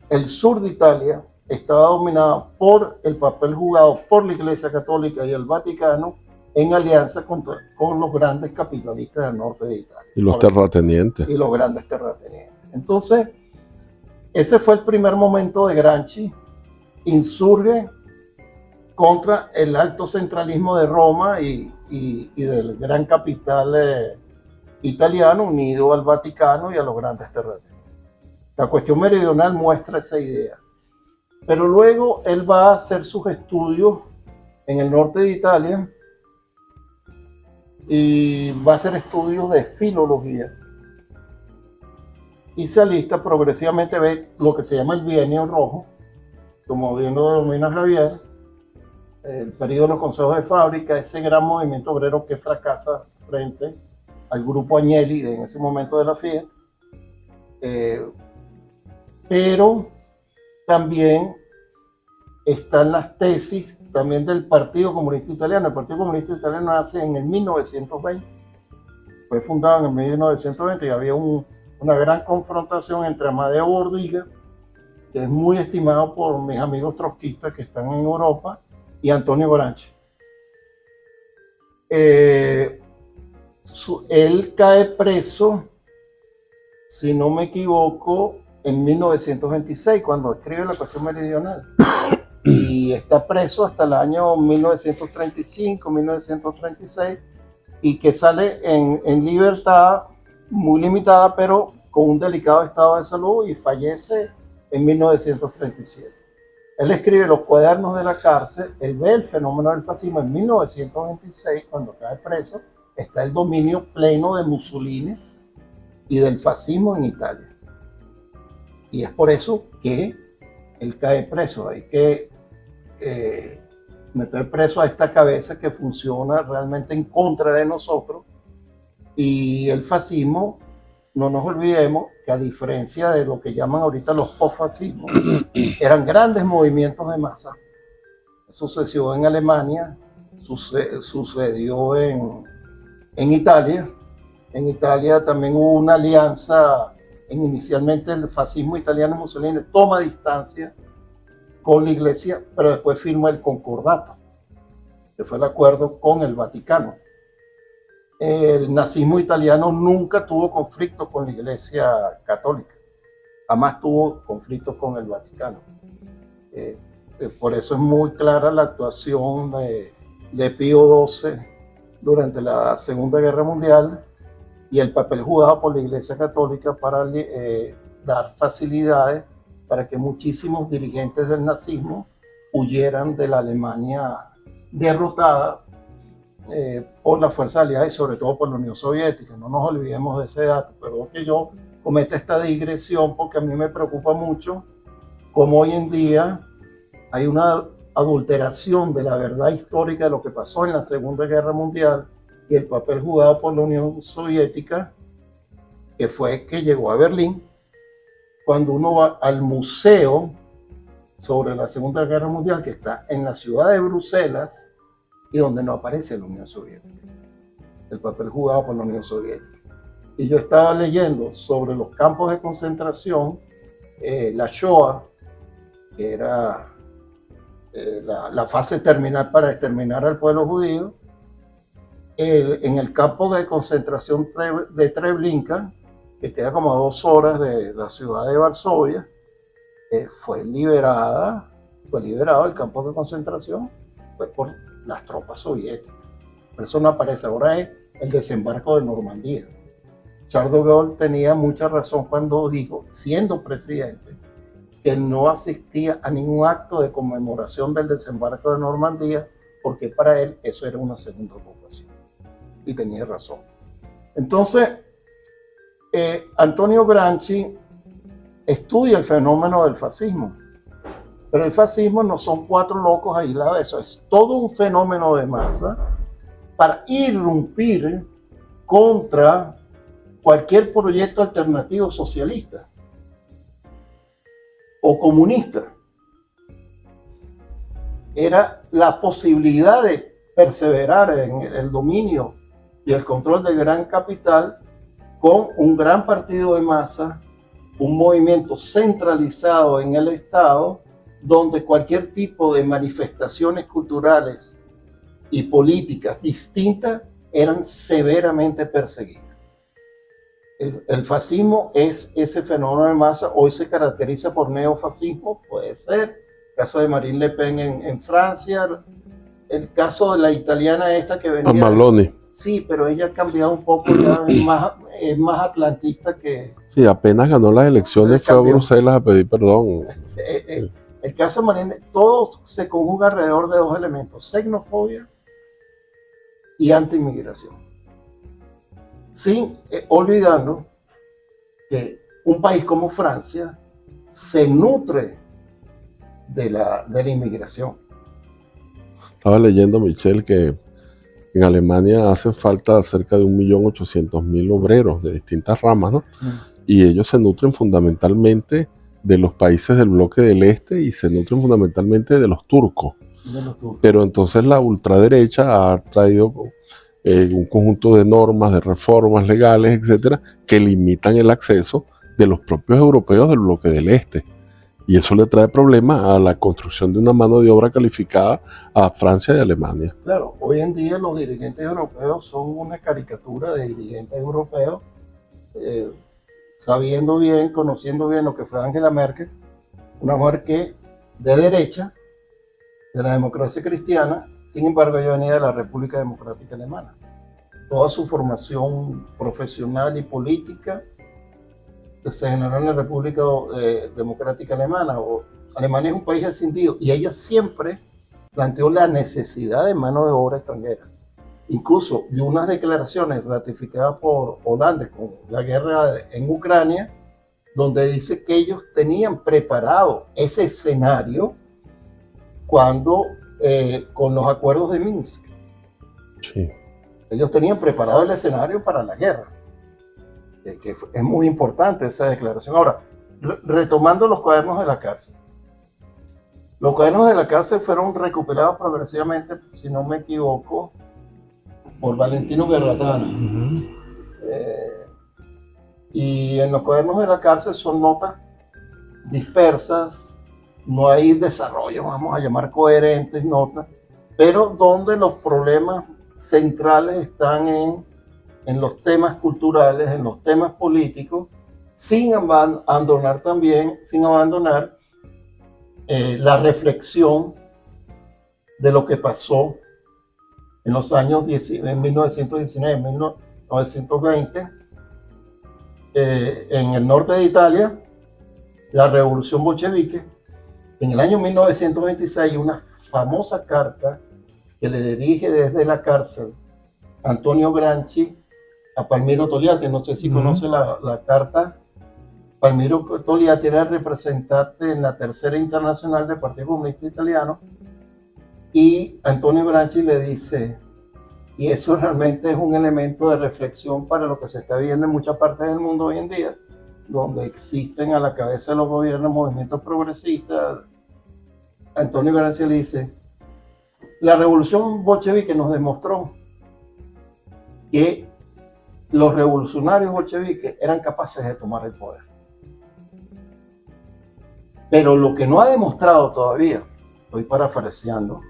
S3: el sur de Italia estaba dominado por el papel jugado por la Iglesia Católica y el Vaticano en alianza con los grandes capitalistas del norte de Italia.
S1: Y los terratenientes.
S3: Y los grandes terratenientes. Entonces, ese fue el primer momento de Gramsci. Insurge contra el alto centralismo de Roma y del gran capital italiano unido al Vaticano y a los grandes terratenientes. La cuestión meridional muestra esa idea. Pero luego él va a hacer sus estudios en el norte de Italia y va a hacer estudios de filología. Y se alista progresivamente, ve lo que se llama el bienio rojo, como bien lo denomina Javier, el periodo de los consejos de fábrica, ese gran movimiento obrero que fracasa frente al grupo Agnelli en ese momento de la FIA. Pero también están las tesis también del Partido Comunista Italiano. El Partido Comunista Italiano nace en el 1920, fue fundado en el 1920 y había una gran confrontación entre Amadeo Bordiga, que es muy estimado por mis amigos trotskistas que están en Europa, y Antonio Gramsci. Él cae preso, si no me equivoco, en 1926, cuando escribe La cuestión meridional. Y está preso hasta el año 1935, 1936, y que sale en libertad muy limitada, pero con un delicado estado de salud, y fallece en 1937. Él escribe Los cuadernos de la cárcel. Él ve el fenómeno del fascismo en 1926, cuando cae preso. Está el dominio pleno de Mussolini y del fascismo en Italia. Y es por eso que él cae preso. Hay que meter preso a esta cabeza que funciona realmente en contra de nosotros. Y el fascismo, no nos olvidemos que a diferencia de lo que llaman ahorita los postfascismos, eran grandes movimientos de masa. Eso sucedió en Alemania, sucedió en Italia. En Italia también hubo una alianza. Inicialmente el fascismo italiano, Mussolini, toma distancia con la Iglesia, pero después firma el Concordato, que fue el acuerdo con el Vaticano. El nazismo italiano nunca tuvo conflictos con la Iglesia Católica, jamás tuvo conflictos con el Vaticano. Por eso es muy clara la actuación de Pío XII durante la Segunda Guerra Mundial y el papel jugado por la Iglesia Católica para dar facilidades para que muchísimos dirigentes del nazismo huyeran de la Alemania derrotada por las fuerzas aliadas y sobre todo por la Unión Soviética. No nos olvidemos de ese dato. Perdón que yo cometa esta digresión porque a mí me preocupa mucho cómo hoy en día hay una adulteración de la verdad histórica de lo que pasó en la Segunda Guerra Mundial y el papel jugado por la Unión Soviética, que fue que llegó a Berlín. Cuando uno va al museo sobre la Segunda Guerra Mundial, que está en la ciudad de Bruselas, y donde no aparece la Unión Soviética, el papel jugado por la Unión Soviética. Y yo estaba leyendo sobre los campos de concentración, la Shoah, que era la fase terminal para exterminar al pueblo judío. En el campo de concentración de Treblinka, que queda como a 2 horas de la ciudad de Varsovia, fue liberado el campo de concentración, fue por las tropas soviéticas. Por eso no aparece, ahora es el desembarco de Normandía. Charles de Gaulle tenía mucha razón cuando dijo, siendo presidente, que no asistía a ningún acto de conmemoración del desembarco de Normandía, porque para él eso era una segunda ocupación. Y tenía razón. Entonces, Antonio Gramsci estudia el fenómeno del fascismo. Pero el fascismo no son 4 locos aislados, eso es todo un fenómeno de masa para irrumpir contra cualquier proyecto alternativo socialista o comunista. Era la posibilidad de perseverar en el dominio y el control del gran capital con un gran partido de masa, un movimiento centralizado en el Estado, donde cualquier tipo de manifestaciones culturales y políticas distintas eran severamente perseguidas. El fascismo es ese fenómeno de masa, hoy se caracteriza por neofascismo, puede ser, el caso de Marine Le Pen en Francia, el caso de la italiana esta que venía...
S1: Amaloni.
S3: Sí, pero ella ha cambiado un poco, ya es más atlantista que...
S1: Sí, apenas ganó las elecciones, fue a Bruselas a pedir perdón.
S3: El caso de Marine, todo se conjuga alrededor de 2 elementos, xenofobia y anti-inmigración. Sin olvidando que un país como Francia se nutre de la inmigración.
S1: Estaba leyendo, Michelle, que en Alemania hacen falta cerca de 1.800.000 obreros de distintas ramas, ¿no? Y ellos se nutren fundamentalmente de los países del bloque del este y se nutren fundamentalmente de los turcos. Pero entonces la ultraderecha ha traído un conjunto de normas, de reformas legales, etcétera, que limitan el acceso de los propios europeos del bloque del este. Y eso le trae problemas a la construcción de una mano de obra calificada a Francia y Alemania.
S3: Claro, hoy en día los dirigentes europeos son una caricatura de dirigentes europeos, sabiendo bien, conociendo bien lo que fue Angela Merkel, una mujer que de derecha, de la democracia cristiana, sin embargo ella venía de la República Democrática Alemana. Toda su formación profesional y política se generó en la República Democrática Alemana. Alemania es un país escindido y ella siempre planteó la necesidad de mano de obra extranjera. Incluso dio unas declaraciones ratificadas por Holanda con la guerra en Ucrania, donde dice que ellos tenían preparado ese escenario cuando con los acuerdos de Minsk.
S1: Sí.
S3: Ellos tenían preparado el escenario para la guerra. Que es muy importante esa declaración. Ahora, retomando los cuadernos de la cárcel. Los cuadernos de la cárcel fueron recuperados progresivamente, si no me equivoco, por Valentino Guerratana. Y en los cuadernos de la cárcel son notas dispersas, no hay desarrollo, vamos a llamar coherentes notas, pero donde los problemas centrales están en los temas culturales, en los temas políticos, sin abandonar la reflexión de lo que pasó en los años 1919, 1920, en el norte de Italia, la revolución bolchevique. En el año 1926, una famosa carta que le dirige desde la cárcel Antonio Gramsci a Palmiro Togliatti. No sé si conoce la carta. Palmiro Togliatti era el representante en la Tercera Internacional del Partido Comunista Italiano, y Antonio Gramsci le dice, y eso realmente es un elemento de reflexión para lo que se está viendo en muchas partes del mundo hoy en día, donde existen a la cabeza de los gobiernos movimientos progresistas. Antonio Gramsci le dice, la revolución bolchevique nos demostró que los revolucionarios bolcheviques eran capaces de tomar el poder. Pero lo que no ha demostrado todavía, estoy parafraseando,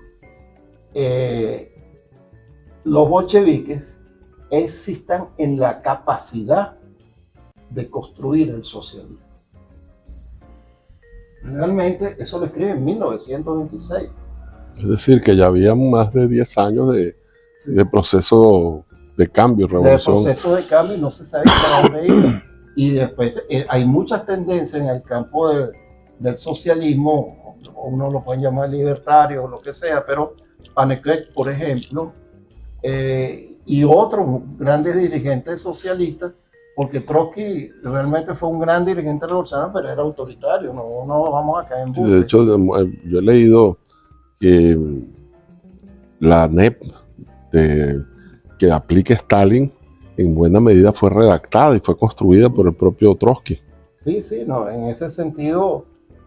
S3: los bolcheviques es si están en la capacidad de construir el socialismo. Realmente eso lo escribe en 1926.
S1: Es decir, que ya había más de 10 años de proceso de cambio,
S3: de
S1: revolución.
S3: proceso de cambio y no se sabe para dónde ir. Y después hay muchas tendencias en el campo del socialismo, uno lo puede llamar libertario o lo que sea, pero Panekek, por ejemplo, y otros grandes dirigentes socialistas, porque Trotsky realmente fue un gran dirigente revolucionario, pero era autoritario, no vamos a caer en bucle.
S1: De hecho, yo he leído que la NEP que aplica Stalin en buena medida fue redactada y fue construida por el propio Trotsky.
S3: Sí, no, en ese sentido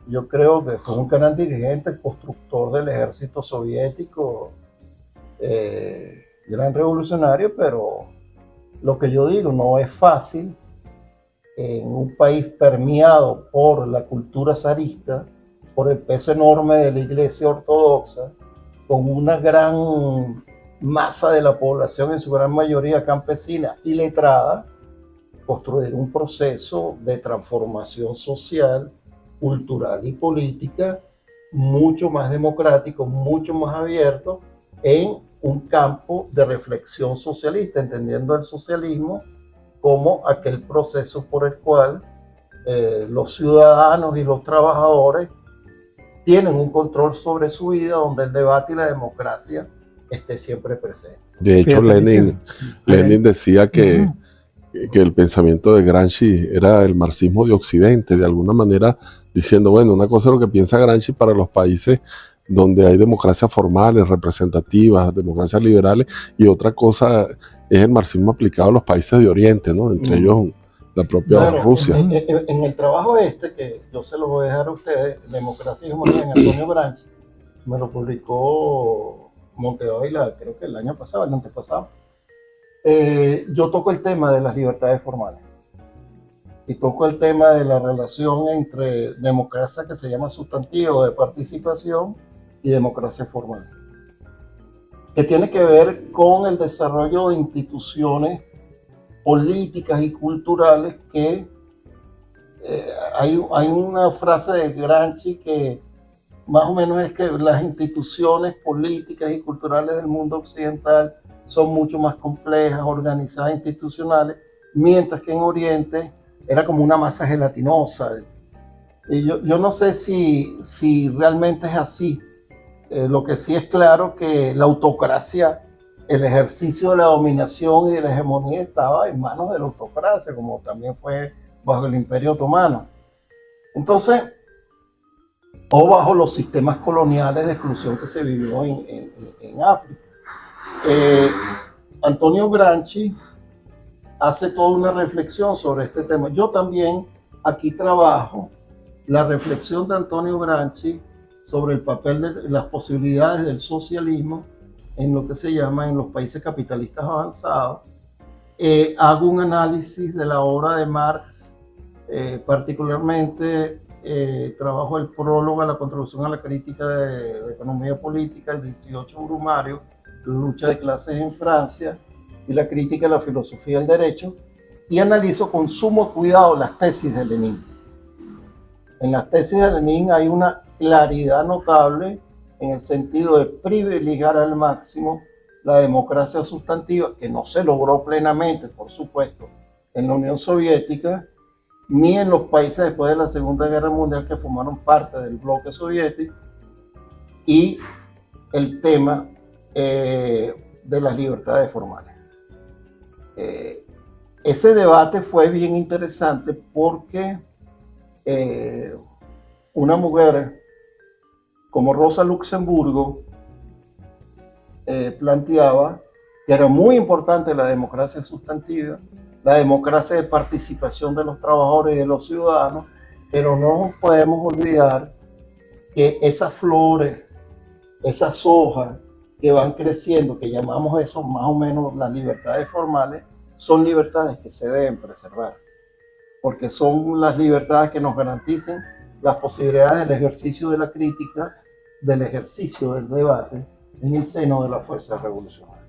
S3: yo creo que fue un gran dirigente, constructor del ejército soviético, gran revolucionario, pero lo que yo digo, no es fácil en un país permeado por la cultura zarista, por el peso enorme de la Iglesia Ortodoxa, con una gran masa de la población, en su gran mayoría campesina y letrada, construir un proceso de transformación social, cultural y política mucho más democrático, mucho más abierto en un campo de reflexión socialista, entendiendo el socialismo como aquel proceso por el cual los ciudadanos y los trabajadores tienen un control sobre su vida, donde el debate y la democracia esté siempre presente.
S1: De hecho, Lenin decía que el pensamiento de Gramsci era el marxismo de Occidente, de alguna manera diciendo, bueno, una cosa es lo que piensa Gramsci para los países donde hay democracias formales, representativas, democracias liberales, y otra cosa es el marxismo aplicado a los países de Oriente, ¿no? Entre ellos la propia Rusia.
S3: En el trabajo que yo se lo voy a dejar a ustedes, Democracia y Humanidad, en Antonio Gramsci, me lo publicó Montevideo, creo que el año pasado, el antepasado. Yo toco el tema de las libertades formales y toco el tema de la relación entre democracia, que se llama sustantivo de participación, y democracia formal, que tiene que ver con el desarrollo de instituciones políticas y culturales que hay una frase de Gramsci que más o menos es que las instituciones políticas y culturales del mundo occidental son mucho más complejas, organizadas, institucionales, mientras que en Oriente era como una masa gelatinosa. Y yo no sé si realmente es así. Lo que sí es claro que la autocracia, el ejercicio de la dominación y de la hegemonía estaba en manos de la autocracia, como también fue bajo el Imperio Otomano. Entonces, o bajo los sistemas coloniales de exclusión que se vivió en África. Antonio Gramsci hace toda una reflexión sobre este tema. Yo también aquí trabajo la reflexión de Antonio Gramsci sobre el papel de las posibilidades del socialismo en lo que se llama en los países capitalistas avanzados. Hago un análisis de la obra de Marx, particularmente trabajo el prólogo a la contribución a la crítica de economía política, el 18 Brumario, la lucha de clases en Francia y la crítica a la filosofía del derecho, y analizo con sumo cuidado las tesis de Lenin. En las tesis de Lenin hay una claridad notable en el sentido de privilegiar al máximo la democracia sustantiva, que no se logró plenamente, por supuesto, en la Unión Soviética, ni en los países después de la Segunda Guerra Mundial que formaron parte del bloque soviético, y el tema de las libertades formales. Ese debate fue bien interesante porque una mujer como Rosa Luxemburgo planteaba que era muy importante la democracia sustantiva, la democracia de participación de los trabajadores y de los ciudadanos, pero no podemos olvidar que esas flores, esas hojas que van creciendo, que llamamos eso más o menos las libertades formales, son libertades que se deben preservar, porque son las libertades que nos garantizan las posibilidades del ejercicio de la crítica, del ejercicio del debate en el seno de la fuerza revolucionaria.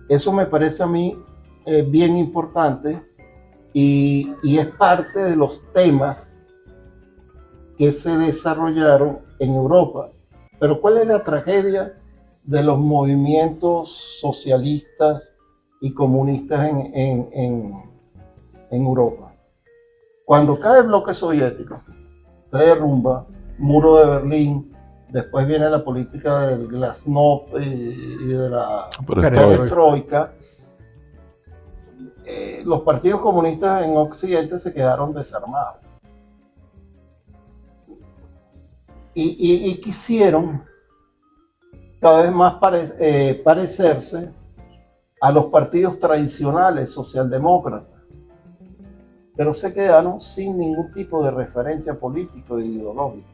S3: Eso me parece a mí bien importante y es parte de los temas que se desarrollaron en Europa. Pero ¿cuál es la tragedia de los movimientos socialistas y comunistas en Europa. Cuando cae el bloque soviético, se derrumba, muro de Berlín, después viene la política del glasnost y de la perestroika. Los partidos comunistas en Occidente se quedaron desarmados. Y quisieron cada vez más parecerse a los partidos tradicionales socialdemócratas, pero se quedaron sin ningún tipo de referencia político e ideológica.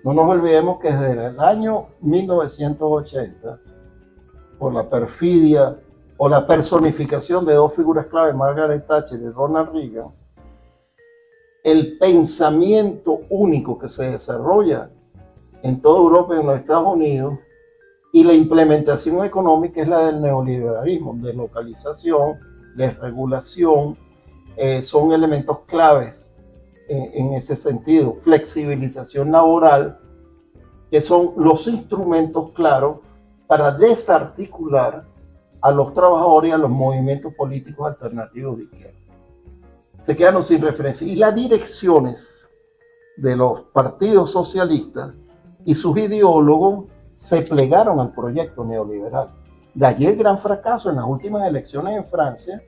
S3: No nos olvidemos que desde el año 1980, por la perfidia o la personificación de dos figuras clave, Margaret Thatcher y Ronald Reagan, el pensamiento único que se desarrolla en toda Europa y en los Estados Unidos y la implementación económica es la del neoliberalismo, deslocalización, desregulación, son elementos claves en ese sentido, flexibilización laboral, que son los instrumentos claros para desarticular a los trabajadores y a los movimientos políticos alternativos de izquierda. Se quedaron sin referencia. Y las direcciones de los partidos socialistas y sus ideólogos se plegaron al proyecto neoliberal. De allí el gran fracaso en las últimas elecciones en Francia.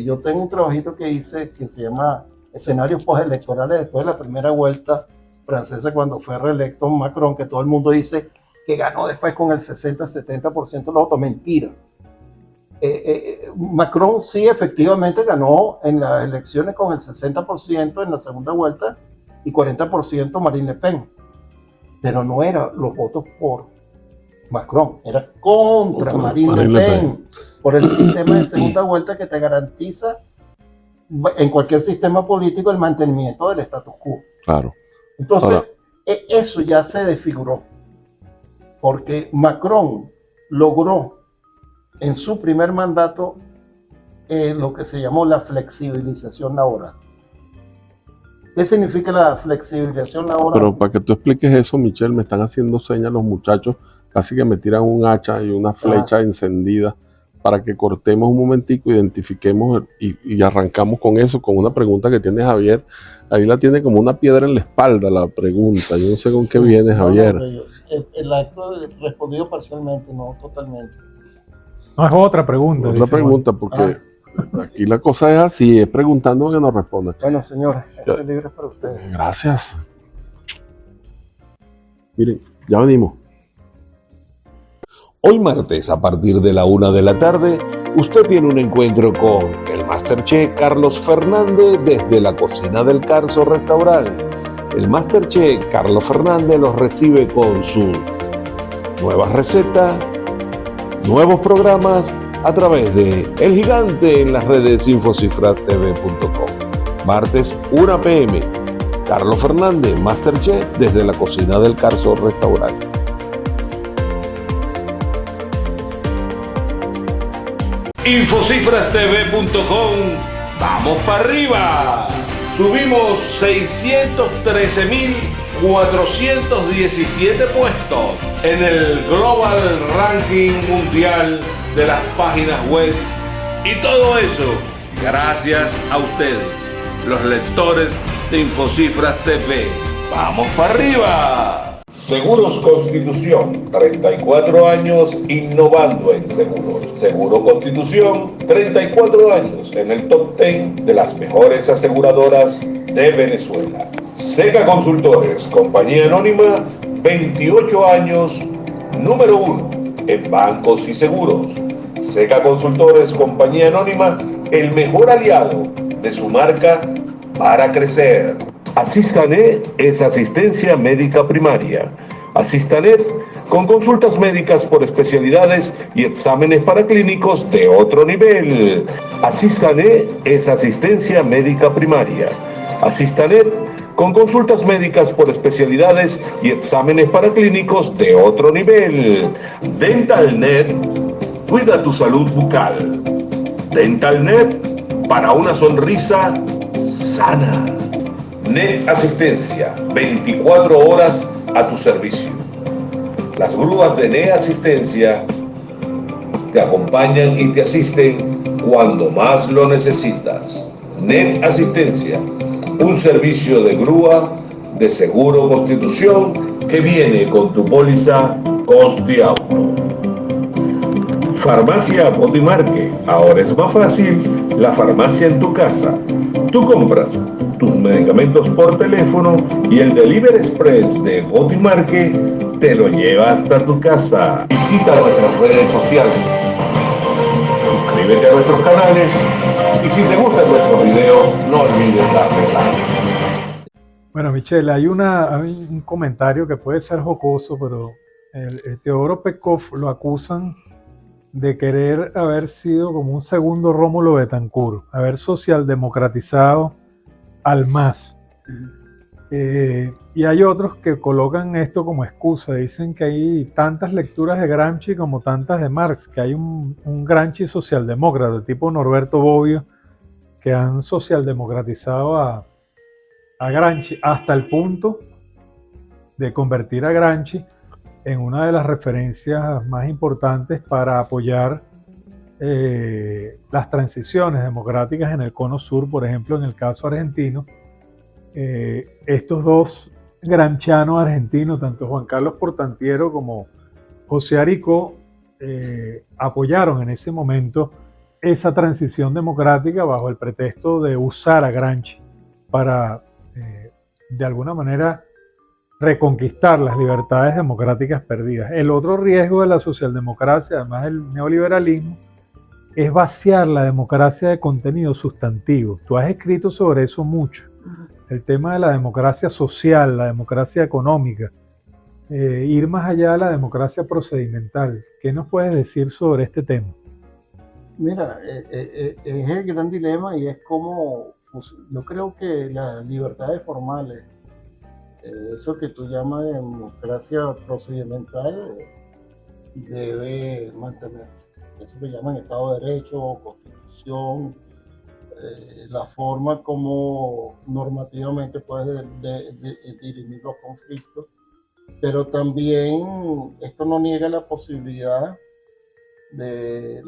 S3: Yo tengo un trabajito que hice que se llama Escenarios postelectorales después de la primera vuelta francesa, cuando fue reelecto Macron, que todo el mundo dice que ganó después con el 60-70% de los votos. Mentira. Macron sí efectivamente ganó en las elecciones con el 60% en la segunda vuelta y 40% Marine Le Pen, pero no eran los votos por Macron, era contra Marine Le Pen, por el sistema de segunda vuelta que te garantiza en cualquier sistema político el mantenimiento del status quo.
S1: Claro.
S3: Entonces, eso ya se desfiguró, porque Macron logró en su primer mandato lo que se llamó la flexibilización laboral. ¿Qué significa la flexibilización laboral?
S1: Pero para que tú expliques eso, Michelle, me están haciendo señas los muchachos, casi que me tiran un hacha y una flecha encendida para que cortemos un momentico, identifiquemos y arrancamos con eso, con una pregunta que tiene Javier. Ahí la tiene como una piedra en la espalda la pregunta. Yo no sé con qué viene, Javier.
S3: La he respondido parcialmente, no totalmente.
S2: No, es otra pregunta.
S1: Otra pregunta, porque aquí la cosa es así, es preguntando que nos respondan.
S3: Bueno, señores, este libro es para ustedes.
S1: Gracias. Miren, ya venimos.
S4: Hoy martes, a partir de la 1 de la tarde, usted tiene un encuentro con el MasterChef Carlos Fernández desde la cocina del Carso Restaurante. El MasterChef Carlos Fernández los recibe con su nuevas recetas, nuevos programas a través de El Gigante en las redes infocifrastv.com. Martes 1 p.m. Carlos Fernández, MasterChef desde la cocina del Carso Restaurante.
S5: Infocifrastv.com, vamos para arriba. Subimos 613.417 puestos en el Global Ranking Mundial de las páginas web. Y todo eso gracias a ustedes, los lectores de Infocifras TV. ¡Vamos para arriba!
S6: Seguros Constitución, 34 años innovando en seguros. Seguro Constitución, 34 años en el top 10 de las mejores aseguradoras de Venezuela. Seca Consultores, compañía anónima, 28 años, número 1 en bancos y seguros. Seca Consultores, compañía anónima, el mejor aliado de su marca para crecer. Asistanet es asistencia médica primaria. Asistanet con consultas médicas por especialidades y exámenes paraclínicos de otro nivel. Asistanet es asistencia médica primaria. Asistanet con consultas médicas por especialidades y exámenes paraclínicos de otro nivel. DentalNet, cuida tu salud bucal. DentalNet, para una sonrisa sana. Net Asistencia, 24 horas a tu servicio. Las grúas de Net Asistencia te acompañan y te asisten cuando más lo necesitas. NET Asistencia, un servicio de grúa de Seguro Constitución que viene con tu póliza Costi Auto. Farmacia Botimarque, ahora es más fácil, la farmacia en tu casa. Tú compras tus medicamentos por teléfono y el Delivery Express de Botimarque te lo lleva hasta tu casa. Visita nuestras redes sociales, suscríbete a nuestros canales y si te gustan nuestros videos, no olvides darle like.
S2: Bueno, Michelle, hay un comentario que puede ser jocoso, pero el Teodoro Pekov lo acusan de querer haber sido como un segundo Rómulo Betancourt, haber socialdemocratizado al MAS. Y hay otros que colocan esto como excusa, dicen que hay tantas lecturas de Gramsci como tantas de Marx, que hay un Gramsci socialdemócrata, tipo Norberto Bobbio, que han socialdemocratizado a Gramsci hasta el punto de convertir a Gramsci en una de las referencias más importantes para apoyar las transiciones democráticas en el Cono Sur, por ejemplo, en el caso argentino. Estos dos gramscianos argentinos, tanto Juan Carlos Portantiero como José Aricó, apoyaron en ese momento esa transición democrática bajo el pretexto de usar a Gramsci para, de alguna manera, reconquistar las libertades democráticas perdidas. El otro riesgo de la socialdemocracia, además del neoliberalismo, es vaciar la democracia de contenido sustantivo. Tú has escrito sobre eso mucho. El tema de la democracia social, la democracia económica, ir más allá de la democracia procedimental. ¿Qué nos puedes decir sobre este tema?
S3: Mira, es el gran dilema y es como, yo creo que las libertades formales, eso que tú llamas democracia procedimental, debe mantenerse. Eso que llaman Estado de Derecho, Constitución, la forma como normativamente puedes dirimir los conflictos, pero también esto no niega la posibilidad de